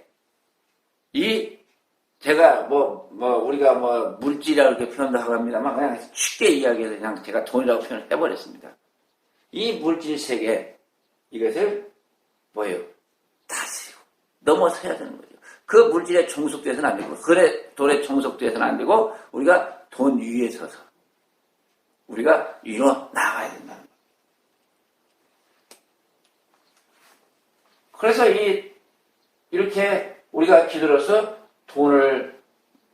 Speaker 1: 제가 우리가 물질이라고 이렇게 표현도 하고 합니다만 그냥 쉽게 이야기해서 그냥 제가 돈이라고 표현을 해버렸습니다. 이 물질 세계 이것을 다스리고 넘어서야 되는 거죠. 그 물질에 종속돼서는 안 되고 돈에 종속돼서는 안 되고 우리가 돈 위에 서서 우리가 위로 나가야 된다는 거예요. 그래서 이렇게 우리가 기도로서 돈을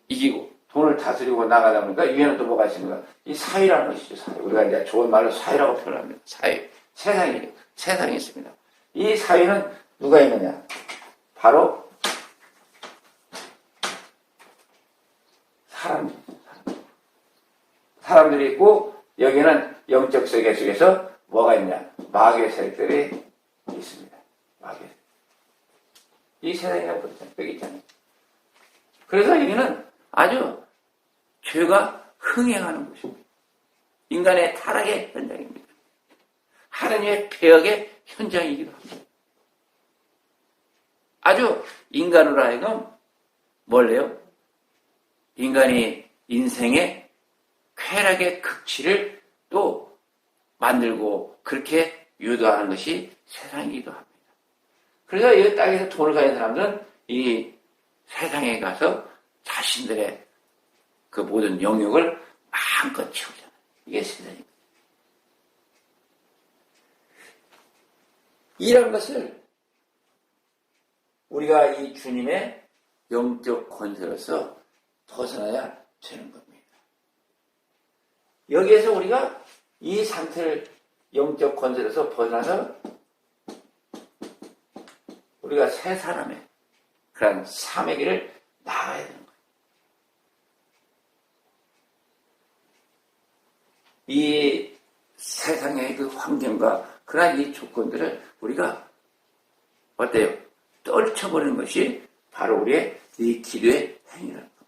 Speaker 1: 이기고 돈을 다스리고 나가다 보니까 위에는 또 뭐가 있습니까? 이 사회라는 것이죠. 사회. 우리가 이제 좋은 말로 사회라고 표현합니다. 사회. 세상이 있습니다. 이 사회는 누가 있느냐? 바로 사람들이 있고, 여기는 영적 세계 속에서 뭐가 있냐? 마귀의 세력들이 있습니다. 마귀의 세력. 이 세상이라고 그러잖아요. 여기 있잖아요. 그래서 여기는 아주 죄가 흥행하는 곳입니다. 인간의 타락의 현장입니다. 하나님의 폐역의 현장이기도 합니다. 아주 인간으로 하여금 뭘래요? 인간이 인생의 쾌락의 극치를 또 만들고 그렇게 유도하는 것이 세상이기도 합니다. 그래서 이 땅에서 돈을 가진 사람들은 이 세상에 가서 자신들의 그 모든 영역을 마음껏 채우잖아요. 이게 세상입니다. 이런 것을 우리가 이 주님의 영적 권세로서 벗어나야 되는 겁니다. 여기에서 우리가 이 상태를 영적 권세로서 벗어나서 우리가 새 사람의 그런 삶의 길을 나가야 되는 거예요. 이 세상의 그 환경과 그러한 이 조건들을 우리가 어때요? 떨쳐버리는 것이 바로 우리의 이 기도의 행위라는 겁니다.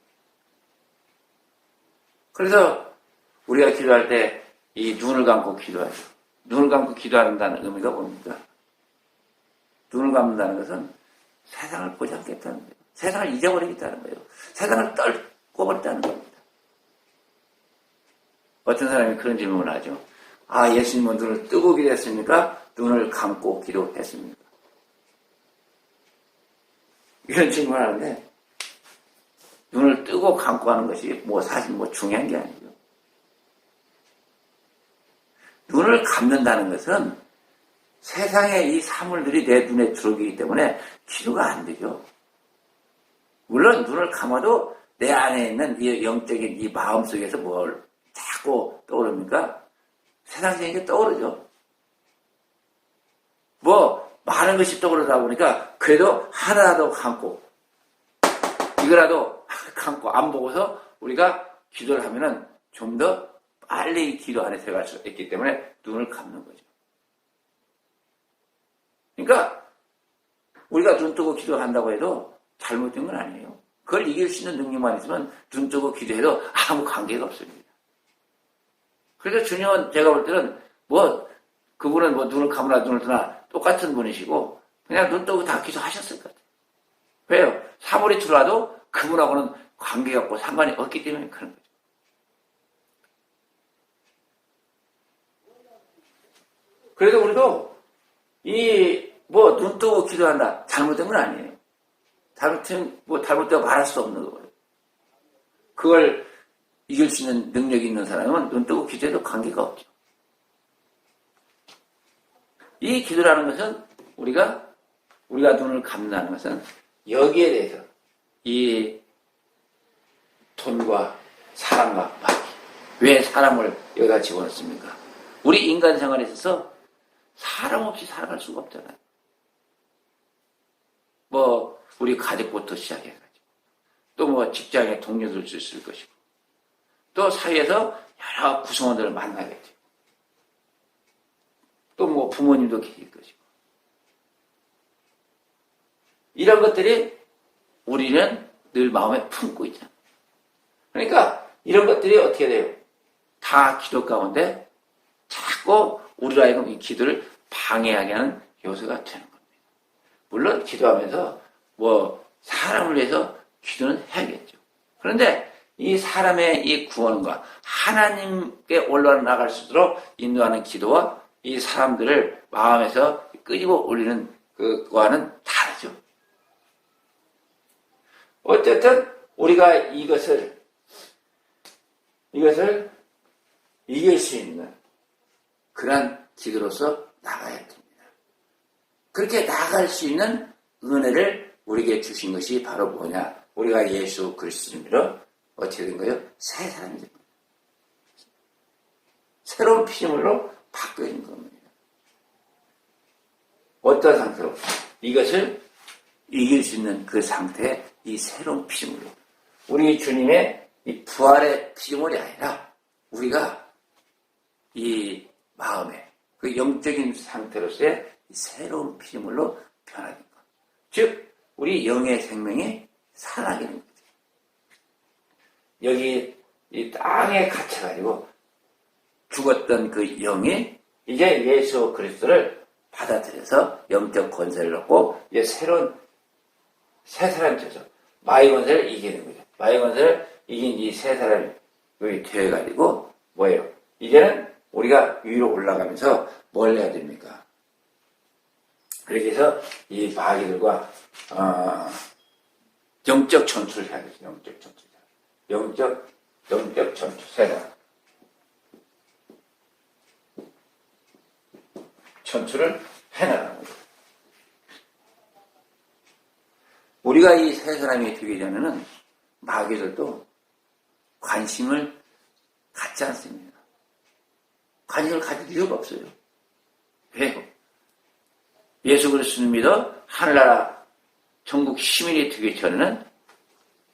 Speaker 1: 그래서 우리가 기도할 때 이 눈을 감고 기도하죠. 눈을 감고 기도한다는 의미가 뭡니까? 눈을 감는다는 것은 세상을 보지 않겠다는 거예요. 세상을 잊어버리겠다는 거예요. 세상을 떨궈버렸다는 겁니다. 어떤 사람이 그런 질문을 하죠. 아, 예수님은 눈을 뜨고 기도했습니까? 눈을 감고 기도했습니까? 이런 질문을 하는데, 눈을 뜨고 감고 하는 것이 사실 중요한 게 아니죠. 눈을 감는다는 것은 세상의 이 사물들이 내 눈에 들어오기 때문에 기도가 안 되죠. 물론 눈을 감아도 내 안에 있는 이 영적인 이 마음 속에서 뭘 자꾸 떠오릅니까? 세상적인 게 떠오르죠. 많은 것이 떠오르다 보니까 그래도 하나라도 감고 이거라도 감고 안 보고서 우리가 기도를 하면은 좀 더 빨리 기도 안에 들어갈 수 있기 때문에 눈을 감는 거죠. 그러니까 우리가 눈 뜨고 기도한다고 해도 잘못된 건 아니에요. 그걸 이길 수 있는 능력만 있으면 눈 뜨고 기도해도 아무 관계가 없습니다. 그래서 주님은 제가 볼 때는 그분은 눈을 감으나 눈을 뜨나 똑같은 분이시고 그냥 눈 뜨고 다 기도하셨을 것 같아요. 왜요? 사물이 들어와도 그분하고는 관계가 없고 상관이 없기 때문에 그런 거죠. 그래도 우리도 눈 뜨고 기도한다. 잘못된 건 아니에요. 잘못되고 말할 수 없는 거예요. 그걸 이길 수 있는 능력이 있는 사람은 눈 뜨고 기도해도 관계가 없죠. 이 기도라는 것은 우리가 눈을 감는다는 것은 여기에 대해서 이 돈과 사랑과 마귀. 왜 사람을 여기다 집어넣습니까? 우리 인간 생활에 있어서 사람 없이 살아갈 수가 없잖아요. 우리 가족부터 시작해가지고. 또 직장의 동료들 수 있을 것이고. 또 사회에서 여러 구성원들을 만나겠죠. 또 부모님도 계실 것이고. 이런 것들이 우리는 늘 마음에 품고 있잖아요. 그러니까 이런 것들이 어떻게 돼요? 다 기도 가운데 자꾸 우리로 하여금 이 기도를 방해하게 하는 요소가 되는 겁니다. 물론 기도하면서 사람을 위해서 기도는 해야겠죠. 그런데 이 사람의 이 구원과 하나님께 올라나갈 수 있도록 인도하는 기도와 이 사람들을 마음에서 끄집어 올리는 그와는 다르죠. 어쨌든 우리가 이것을 이길 수 있는 그런 기도로서 나가야 됩니다. 그렇게 나갈 수 있는 은혜를 우리에게 주신 것이 바로 뭐냐? 우리가 예수 그리스도님으로 어떻게 된 거예요? 새 사람이 된 겁니다. 새로운 피조물로 바뀌어진 겁니다. 어떤 상태로? 이것을 이길 수 있는 그 상태의 이 새로운 피조물로. 우리 주님의 이 부활의 피조물이 아니라 우리가 이 마음의 그 영적인 상태로서의 새로운 피조물로 변화된 것. 즉, 우리 영의 생명이 살아나게 된 거죠. 여기 이 땅에 갇혀가지고 죽었던 그 영이 이제 예수 그리스도를 받아들여서 영적 권세를 얻고 이제 새로운 새 사람이 되죠. 마귀 권세를 이기는 거죠. 마귀 권세를 이긴 이 새 사람이 되어가지고 뭐예요? 이제는 우리가 위로 올라가면서 뭘 해야 됩니까? 그렇게 해서 이 마귀들과 영적 전투를 해야 되죠. 영적 전투. 영적 전투 세다. 전투를 해나가는 거죠. 우리가 이 세 사람이 되기 전에는 마귀들도 관심을 갖지 않습니다. 관심을 가질 이유가 없어요. 왜요? 예수 그리스도를 믿어 하늘나라 천국 시민이 되기 전에는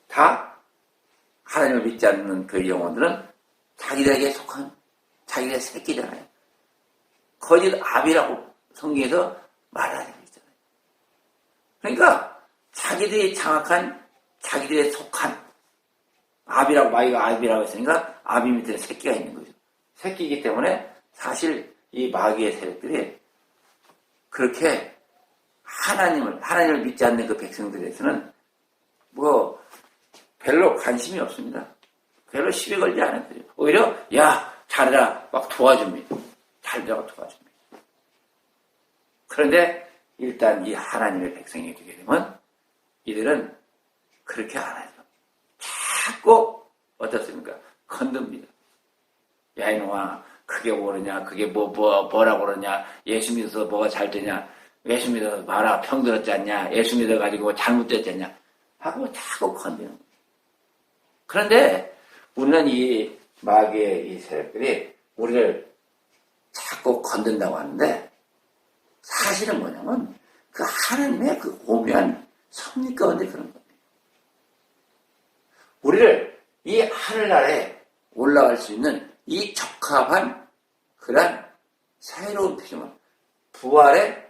Speaker 1: 다 하나님을 믿지 않는 그 영혼들은 자기들에게 속한 자기의 새끼잖아요. 거짓 압이라고 성경에서 말하고 있잖아요. 그러니까 자기들이 장악한 자기들의 속한 압이라고 마귀가 압이라고 했으니까 압이 밑에 새끼가 있는 거죠. 새끼이기 때문에 사실 이 마귀의 세력들이 그렇게 하나님을 믿지 않는 그 백성들에서는 뭐 별로 관심이 없습니다. 별로 시비 걸지 않았어요. 오히려 야 잘해라 막 도와줍니다. 잘되라고 도와줍니다. 그런데 일단 이 하나님의 백성이 되게 되면 이들은 그렇게 안 하죠. 자꾸 어떻습니까? 건듭니다. 야 이놈아 그게 뭐냐 그게 뭐라고 그러냐 예수 믿어서 뭐가 잘 되냐 예수 믿어서 봐라 평들었지 않냐 예수 믿어가지고 잘못됐지 않냐 하고 자꾸 건드는 거예요. 그런데 우리는 이 마귀의 이 세력들이 우리를 자꾸 건든다고 하는데 사실은 뭐냐면 그 하나님의 그 오묘한 섭리 가운데 그런 겁니다. 우리를 이 하늘나라에 올라갈 수 있는 이 적합한 그런 새로운 피조물, 부활의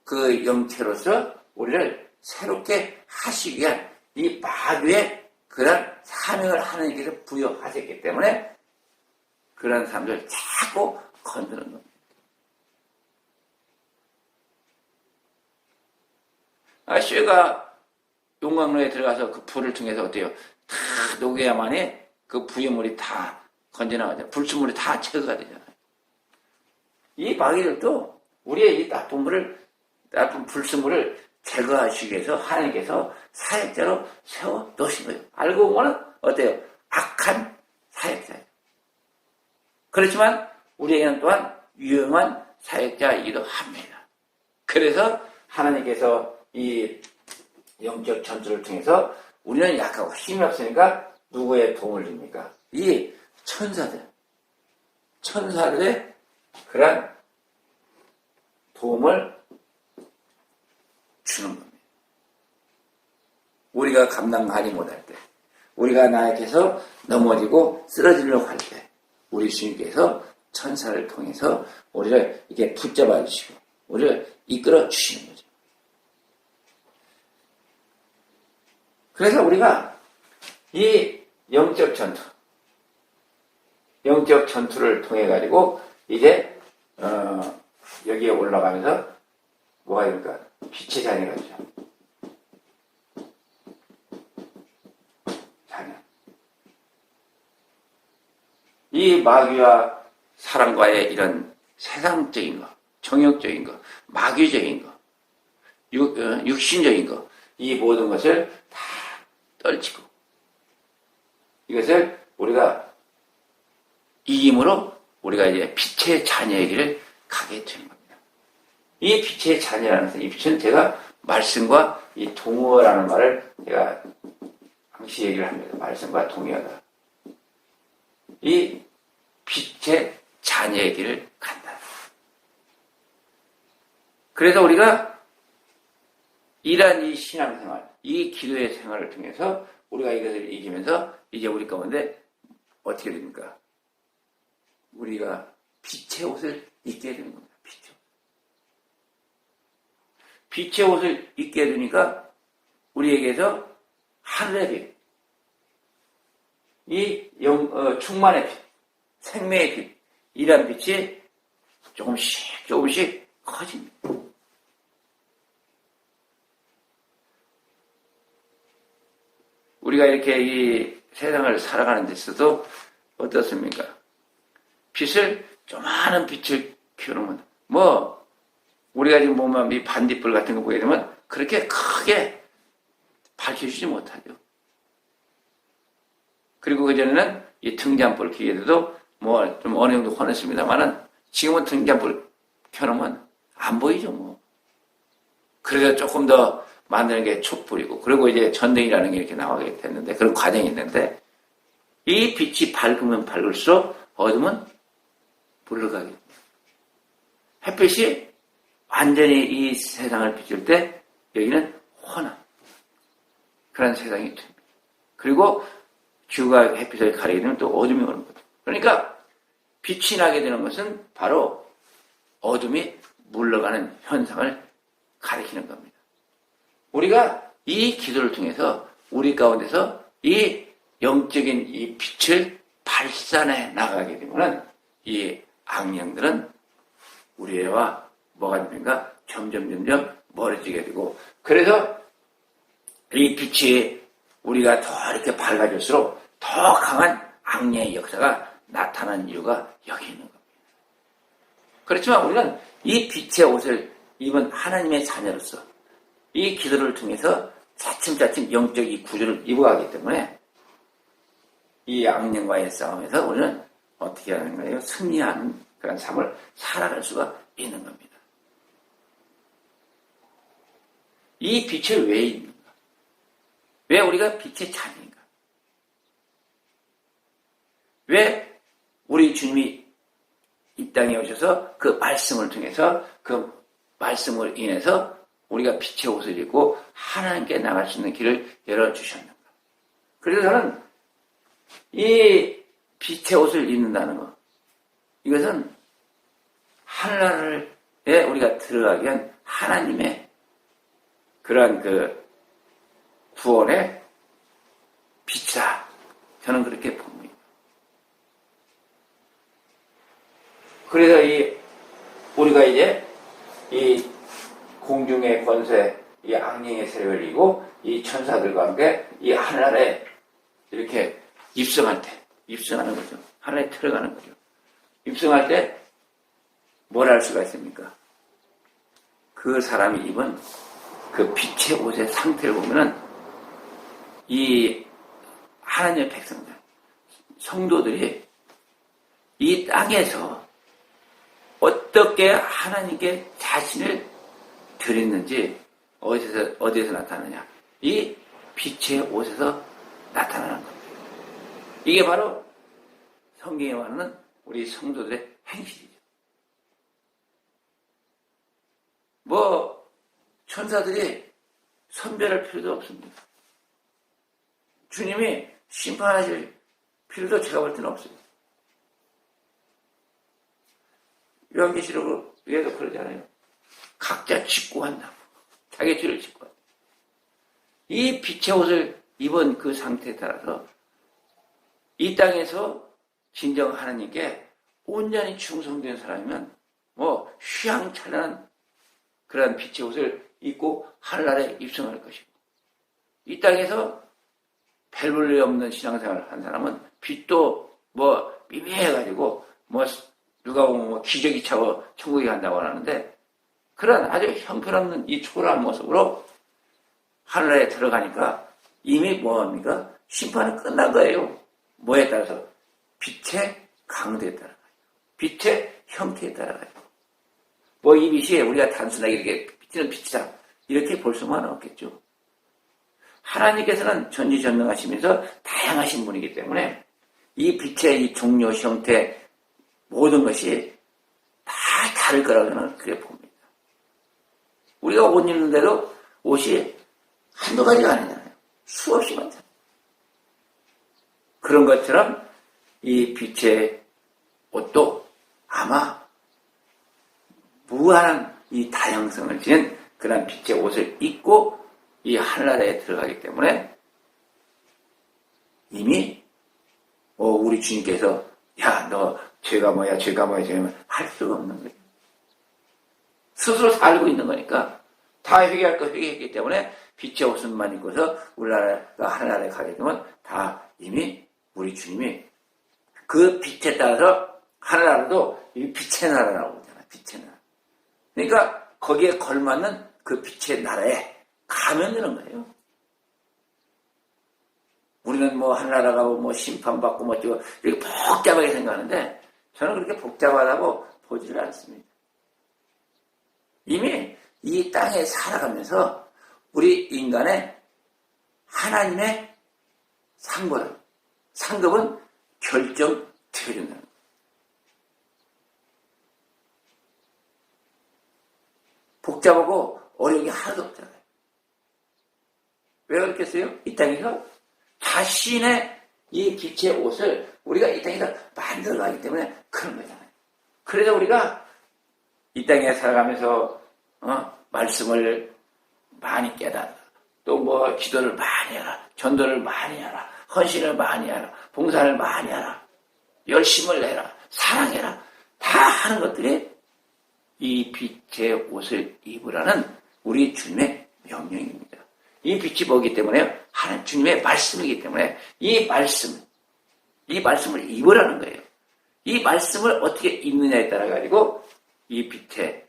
Speaker 1: 그 영체로서 우리를 새롭게 하시기 위한 이 마귀의 그런 사명을 하나님께서 부여하셨기 때문에 그런 사람들을 자꾸 건드는 겁니다. 쇠가 용광로에 들어가서 그 불을 통해서 어때요? 다 녹여야만이 그 부유물이 다 건져나가잖아요. 불순물이 다 제거가 되잖아요. 이 마귀들도 우리의 이 나쁜 불순물을 제거하시기 위해서 하나님께서 사역자로 세워 놓으신 거예요. 알고 보면 어때요? 악한 사역자예요. 그렇지만 우리에게는 또한 유용한 사역자이기도 합니다. 그래서 하나님께서 이 영적 전투를 통해서 우리는 약하고 힘이 없으니까 누구의 도움을 줍니까? 이 천사들의 그런 도움을 주는 겁니다. 우리가 감당하지 못할 때, 우리가 나에게서 넘어지고 쓰러지려고 할 때, 우리 주님께서 천사를 통해서 우리를 이렇게 붙잡아 주시고, 우리를 이끌어 주시는 거죠. 그래서 우리가 이 영적 전투를 통해 가지고 이제 여기에 올라가면서 뭐가 됩니까? 빛의 자녀가 되죠. 자녀. 이 마귀와 사람과의 이런 세상적인 거, 정욕적인 거, 마귀적인 거, 육신적인 거, 이 모든 것을 다 떨치고 이것을 우리가 이김으로 우리가 이제 빛의 자녀의 길을 가게 되는 겁니다. 이 빛의 자녀라는 것은 이 빛은 제가 말씀과 이 동어라는 말을 제가 항시 얘기를 합니다. 말씀과 동의하다. 이 빛의 자녀의 길을 간다. 그래서 우리가 이러한 이 신앙생활, 이 기도의 생활을 통해서 우리가 이것을 이기면서 이제 우리 가운데 어떻게 됩니까? 우리가 빛의 옷을 입게 되는 겁니다. 빛의 옷을 입게 되니까 우리에게서 하늘의 빛, 이 충만의 빛, 생명의 빛, 이러한 빛이 조금씩 커집니다. 우리가 이렇게 이 세상을 살아가는 데 있어도 어떻습니까? 조그마한 빛을 켜놓으면, 우리가 지금 보면 이 반딧불 같은 거 보게 되면 그렇게 크게 밝혀주지 못하죠. 그리고 그전에는 이 등잔불 기계도 좀 어느 정도 혼했습니다만은 지금은 등잔불 켜놓으면 안 보이죠, 그래서 조금 더 만드는 게 촛불이고, 그리고 이제 전등이라는 게 이렇게 나오게 됐는데, 그런 과정이 있는데, 이 빛이 밝으면 밝을수록 어둠은 물러가게 됩니다. 햇빛이 완전히 이 세상을 비출 때 여기는 혼합, 그런 세상이 됩니다. 그리고 지구가 햇빛을 가리게 되면 또 어둠이 오는 거죠. 그러니까 빛이 나게 되는 것은 바로 어둠이 물러가는 현상을 가리키는 겁니다. 우리가 이 기도를 통해서 우리 가운데서 이 영적인 이 빛을 발산해 나가게 되면 이 악령들은 우리와 뭐가 됩니까? 점점 멀어지게 되고, 그래서 이 빛이 우리가 더 이렇게 밝아질수록 더 강한 악령의 역사가 나타나는 이유가 여기 있는 겁니다. 그렇지만 우리는 이 빛의 옷을 입은 하나님의 자녀로서 이 기도를 통해서 차츰차츰 영적 이 구조를 입어가기 때문에 이 악령과의 싸움에서 우리는 어떻게 하는 거예요? 승리하는 그런 삶을 살아갈 수가 있는 겁니다. 이 빛을 왜 입는가? 왜 우리가 빛의 자녀인가? 왜 우리 주님이 이 땅에 오셔서 그 말씀을 통해서 그 말씀을 인해서 우리가 빛의 옷을 입고 하나님께 나갈 수 있는 길을 열어주셨는가? 그래서 저는 이 빛의 옷을 입는다는 것, 이것은 하늘나라에 우리가 들어가기 위한 하나님의 그러한 그 구원의 빛이다. 저는 그렇게 봅니다. 그래서 우리가 이제 이 공중의 권세, 이 악령의 세력을 이기고 이 천사들과 함께 이 하늘나라에 이렇게 입성하는 거죠. 하늘에 들어가는 거죠. 입성할 때 뭘 할 수가 있습니까? 그 사람이 입은 그 빛의 옷의 상태를 보면은 이 하나님의 백성들, 성도들이 이 땅에서 어떻게 하나님께 자신을 드렸는지 어디에서 나타나냐? 이 빛의 옷에서 나타나는 겁니다. 이게 바로 성경에 말하는 우리 성도들의 행실이죠. 천사들이 선별할 필요도 없습니다. 주님이 심판하실 필요도 제가 볼 때는 없어요. 요한계시록에도 그러잖아요. 각자 직구한다고. 자기 죄를 직구한다. 이 빛의 옷을 입은 그 상태에 따라서 이 땅에서 진정 하나님께 온전히 충성된 사람이면 휘황찬란한 그런 빛의 옷을 입고 하늘나라에 입성할 것이고, 이 땅에서 별 볼 일 없는 신앙생활을 한 사람은 빛도 미미해가지고 누가 보면 기저귀 차고 천국에 간다고 하는데, 그런 아주 형편없는 이 초라한 모습으로 하늘나라에 들어가니까 이미 뭐합니까? 심판은 끝난 거예요. 뭐에 따라서? 빛의 강도에 따라가요. 빛의 형태에 따라가요. 이 빛이 우리가 단순하게 이렇게 빛은 빛이다, 이렇게 볼 수만 없겠죠. 하나님께서는 전지전능하시면서 다양하신 분이기 때문에 이 빛의 이 종류, 형태, 모든 것이 다 다를 거라고 저는 그렇게 봅니다. 우리가 옷 입는데도 옷이 한두 가지가 아니잖아요. 수없이 많잖아요. 그런 것처럼 이 빛의 옷도 아마 무한한 이 다양성을 지닌 그런 빛의 옷을 입고 이 하늘나라에 들어가기 때문에 이미 우리 주님께서 야, 너 죄가 뭐야, 죄가 뭐야, 죄가 뭐야 할 수가 없는 거예요. 스스로 살고 있는 거니까 다 회개할 거 회개했기 때문에 빛의 옷만 입고서 우리나라가 하늘나라에 가게 되면 다 이미 우리 주님이 그 빛에 따라서 하늘나라도 이 빛의 나라라고 하잖아요. 빛의 나라. 그러니까 거기에 걸맞는 그 빛의 나라에 가면 되는 거예요. 우리는 뭐 하늘나라가 뭐 심판받고 뭐 어쩌고 이렇게 복잡하게 생각하는데 저는 그렇게 복잡하다고 보지를 않습니다. 이미 이 땅에 살아가면서 우리 인간의 하나님의 상급은 결정되어진다는 거예요. 복잡하고 어려운 게 하나도 없잖아요. 왜 그렇겠어요? 이 땅에서 자신의 이 빛의 옷을 우리가 이 땅에서 만들어가기 때문에 그런 거잖아요. 그래서 우리가 이 땅에 살아가면서 말씀을 많이 깨달아, 또 뭐 기도를 많이 하라, 전도를 많이 하라, 헌신을 많이 하라, 봉사를 많이 하라, 열심을 해라, 사랑해라 다 하는 것들이 이 빛의 옷을 입으라는 우리 주님의 명령입니다. 이 빛이 뭐기 때문에요? 하나님 주님의 말씀이기 때문에 이 말씀을 입으라는 거예요. 이 말씀을 어떻게 입느냐에 따라 가지고 이 빛의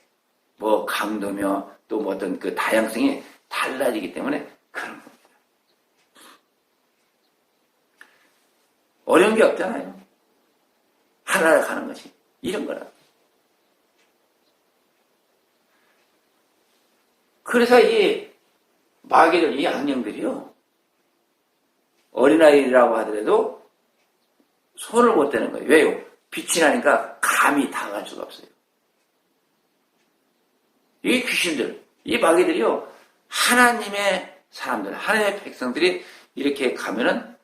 Speaker 1: 뭐 강도며 또 뭐 어떤 그 다양성이 달라지기 때문에 그런 겁니다. 어려운 게 없잖아요. 하나를 가는 것이 이런 거라. 그래서 이 마귀들, 이 악령들이요, 어린아이라고 하더라도 손을 못 대는 거예요. 왜요? 빛이 나니까 감히 당할 수가 없어요. 이 귀신들, 이 마귀들이요, 하나님의 사람들, 하나님의 백성들이 이렇게 가면은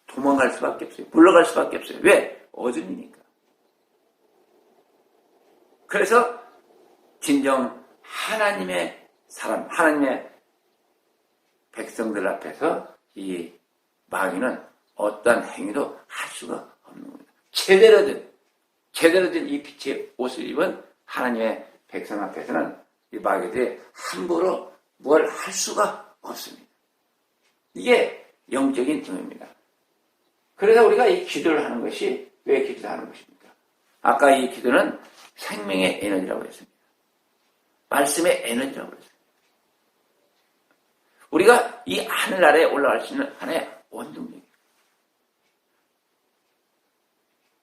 Speaker 1: 도망갈 수밖에 없어요. 물러갈 수밖에 없어요. 왜? 어둠이니까. 그래서 진정 하나님의 사람, 하나님의 백성들 앞에서 이 마귀는 어떠한 행위도 할 수가 없는 겁니다. 제대로 된 이 빛의 옷을 입은 하나님의 백성 앞에서는 이 마귀들이 함부로 뭘 할 수가 없습니다. 이게 영적인 힘입니다. 그래서 우리가 이 기도를 하는 것이 왜 기도를 하는 것입니까? 아까 이 기도는 생명의 에너지라고 했습니다. 말씀의 에너지라고 했습니다. 우리가 이 하늘나라에 올라갈 수 있는 하나의 원동력이에요.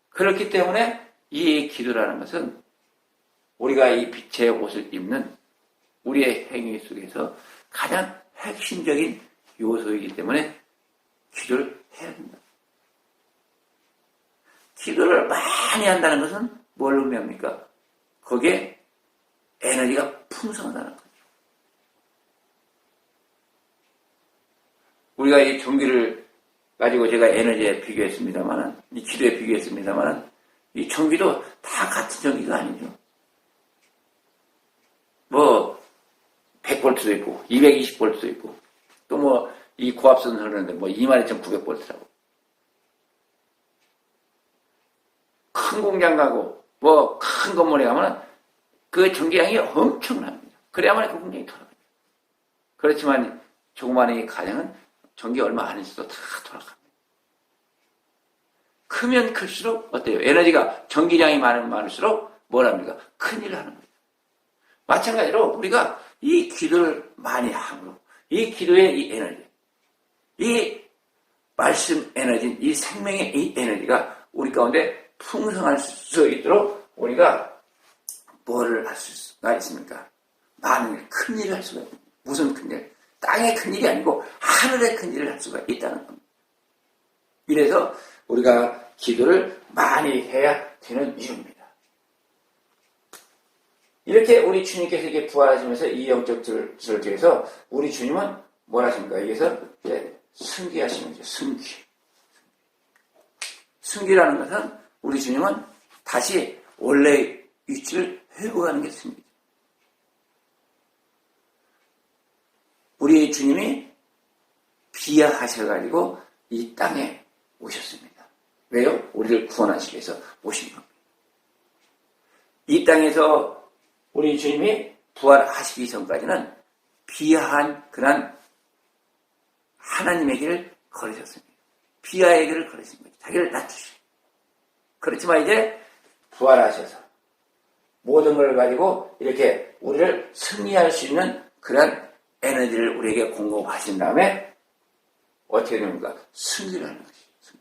Speaker 1: 그렇기 때문에 이 기도라는 것은 우리가 이 빛의 옷을 입는 우리의 행위 속에서 가장 핵심적인 요소이기 때문에 기도를 해야 된다. 기도를 많이 한다는 것은 뭘 의미합니까? 거기에 에너지가 풍성하다는 거죠. 우리가 이 전기를 가지고 제가 에너지에 비교했습니다만은, 이 기도에 비교했습니다만은, 이 전기도 다 같은 전기가 아니죠. 뭐, 100볼트도 있고, 220볼트도 있고, 또 뭐, 이 고압선 흐르는데 뭐 22,900볼트라고. 큰 공장 가고, 뭐, 큰 건물에 가면 그 전기량이 엄청납니다. 그래야만 그 공장이 돌아가요. 그렇지만, 조그마한 이 가정은 전기 얼마 안 있어도 다 돌아갑니다. 크면 클수록 어때요? 에너지가 전기량이 많으면 많을수록 뭘 합니까? 큰일을 하는 거예요. 마찬가지로 우리가 이 기도를 많이 함으로 이 기도의 이 에너지, 이 말씀 에너지, 이 생명의 이 에너지가 우리 가운데 풍성할 수 있도록 우리가 뭐를 할 수가 있습니까? 많은 일, 큰 일을 할 수가 있습니다. 무슨 큰 일? 땅의 큰 일이 아니고 하늘의 큰 일을 할 수가 있다는 겁니다. 이래서 우리가 기도를 많이 해야 되는 이유입니다. 이렇게 우리 주님께서 이렇게 부활하시면서 이 영적 절기에서 우리 주님은 뭘 하십니까? 여기서 승기하시는 거죠. 승기. 승기라는 것은 우리 주님은 다시 원래의 위치를 회복하는 게 승기죠. 우리 주님이 비하하셔가지고 이 땅에 오셨습니다. 왜요? 우리를 구원하시기 위해서 오신 겁니다. 이 땅에서 우리 주님이 부활하시기 전까지는 비하한 그런 하나님의 길을 걸으셨습니다. 비하의 길을 걸으신 거죠. 자기를 낮추시고. 그렇지만 이제 부활하셔서 모든 걸 가지고 이렇게 우리를 승리할 수 있는 그런 에너지를 우리에게 공급하신 다음에 어떻게 됩니까? 승리를 하는 것이죠.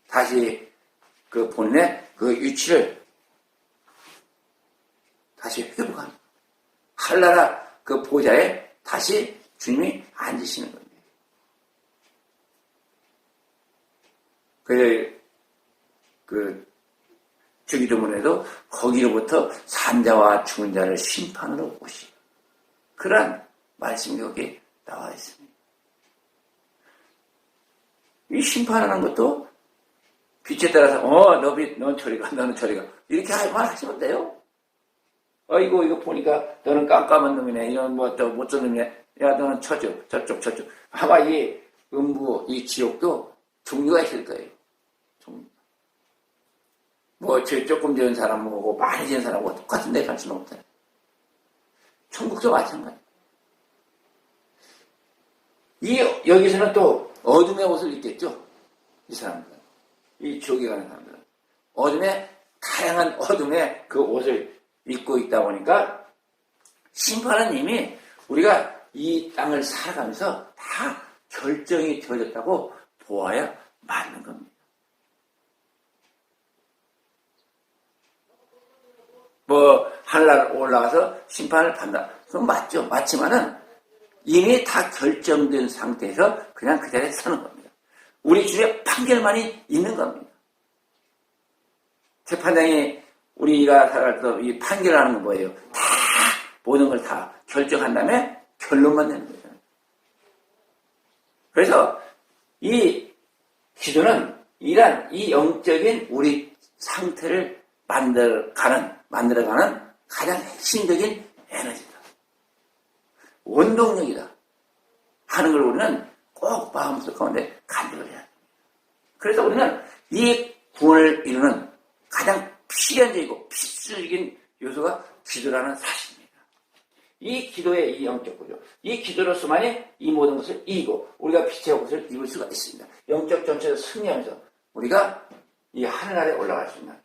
Speaker 1: 다시 그 본래 그 위치를 다시 회복하는, 한나라 그 보좌에 다시 주님이 앉으시는 겁니다. 그래서 주기도문에도 거기로부터 산자와 죽은 자를 심판으로 오시고 그런 말씀이 여기 나와 있습니다. 이 심판하는 것도 빛에 따라서 넌 저리 가, 너는 저리 가 이렇게 말하시면 돼요. 이거 보니까 너는 깜깜한 놈이네. 이런 못 전 놈이네. 야, 너는 저쪽. 아마 이 음부, 이 지옥도 종류가 있을 거예요. 조금 지은 사람하고 많이 지은 사람하고 똑같은 데 갈 수는 없다. 천국도 마찬가지. 여기서는 또 어둠의 옷을 입겠죠. 이 사람들은. 이 지옥에 가는 사람들은. 다양한 어둠의 그 옷을 입고 있다 보니까 심판은 이미 우리가 이 땅을 살아가면서 다 결정이 되어졌다고 보아야 맞는 겁니다. 하늘나라 올라가서 심판을 받는다. 그건 맞죠. 맞지만은 이미 다 결정된 상태에서 그냥 그 자리에 서는 겁니다. 우리 주의 판결만이 있는 겁니다. 재판장이 우리가 살아갈 때 이 판결하는 건 뭐예요? 다 모든 걸 다 결정한 다음에 결론만 내는 거예요. 그래서 이 기도는 이 영적인 우리 상태를 만들어가는 가장 핵심적인 에너지다. 원동력이다. 하는 걸 우리는 꼭 마음속 가운데 간직을 해야 됩니다. 그래서 우리는 이 구원을 이루는 가장 필연적이고 필수적인 요소가 기도라는 사실입니다. 이 기도의 이 영적 구조, 이 기도로서만이 이 모든 것을 이기고 우리가 빛의 옷을 입을 수가 있습니다. 영적 전체를 승리하면서 우리가 이 하늘나라에 올라갈 수 있는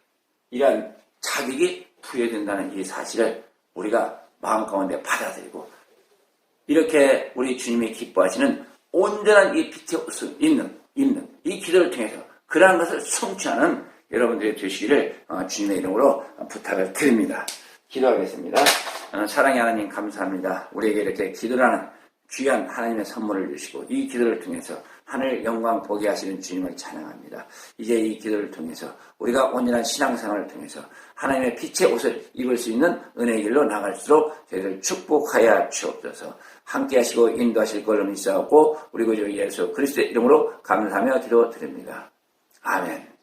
Speaker 1: 이러한 자격이 부여된다는 이 사실을 우리가 마음 가운데 받아들이고 이렇게 우리 주님이 기뻐하시는 온전한 이 빛의 옷을 입는 이 기도를 통해서 그러한 것을 성취하는 여러분들이 되시기를 주님의 이름으로 부탁을 드립니다. 기도하겠습니다. 사랑의 하나님 감사합니다. 우리에게 이렇게 기도라는 귀한 하나님의 선물을 주시고 이 기도를 통해서 하늘 영광 보게 하시는 주님을 찬양합니다. 이제 이 기도를 통해서 우리가 온전한 신앙생활을 통해서 하나님의 빛의 옷을 입을 수 있는 은혜의 길로 나갈수록 저희를 축복하여 주옵소서. 함께 하시고 인도하실 걸로 믿사옵고 우리 구주 예수 그리스도의 이름으로 감사하며 기도드립니다. 아멘.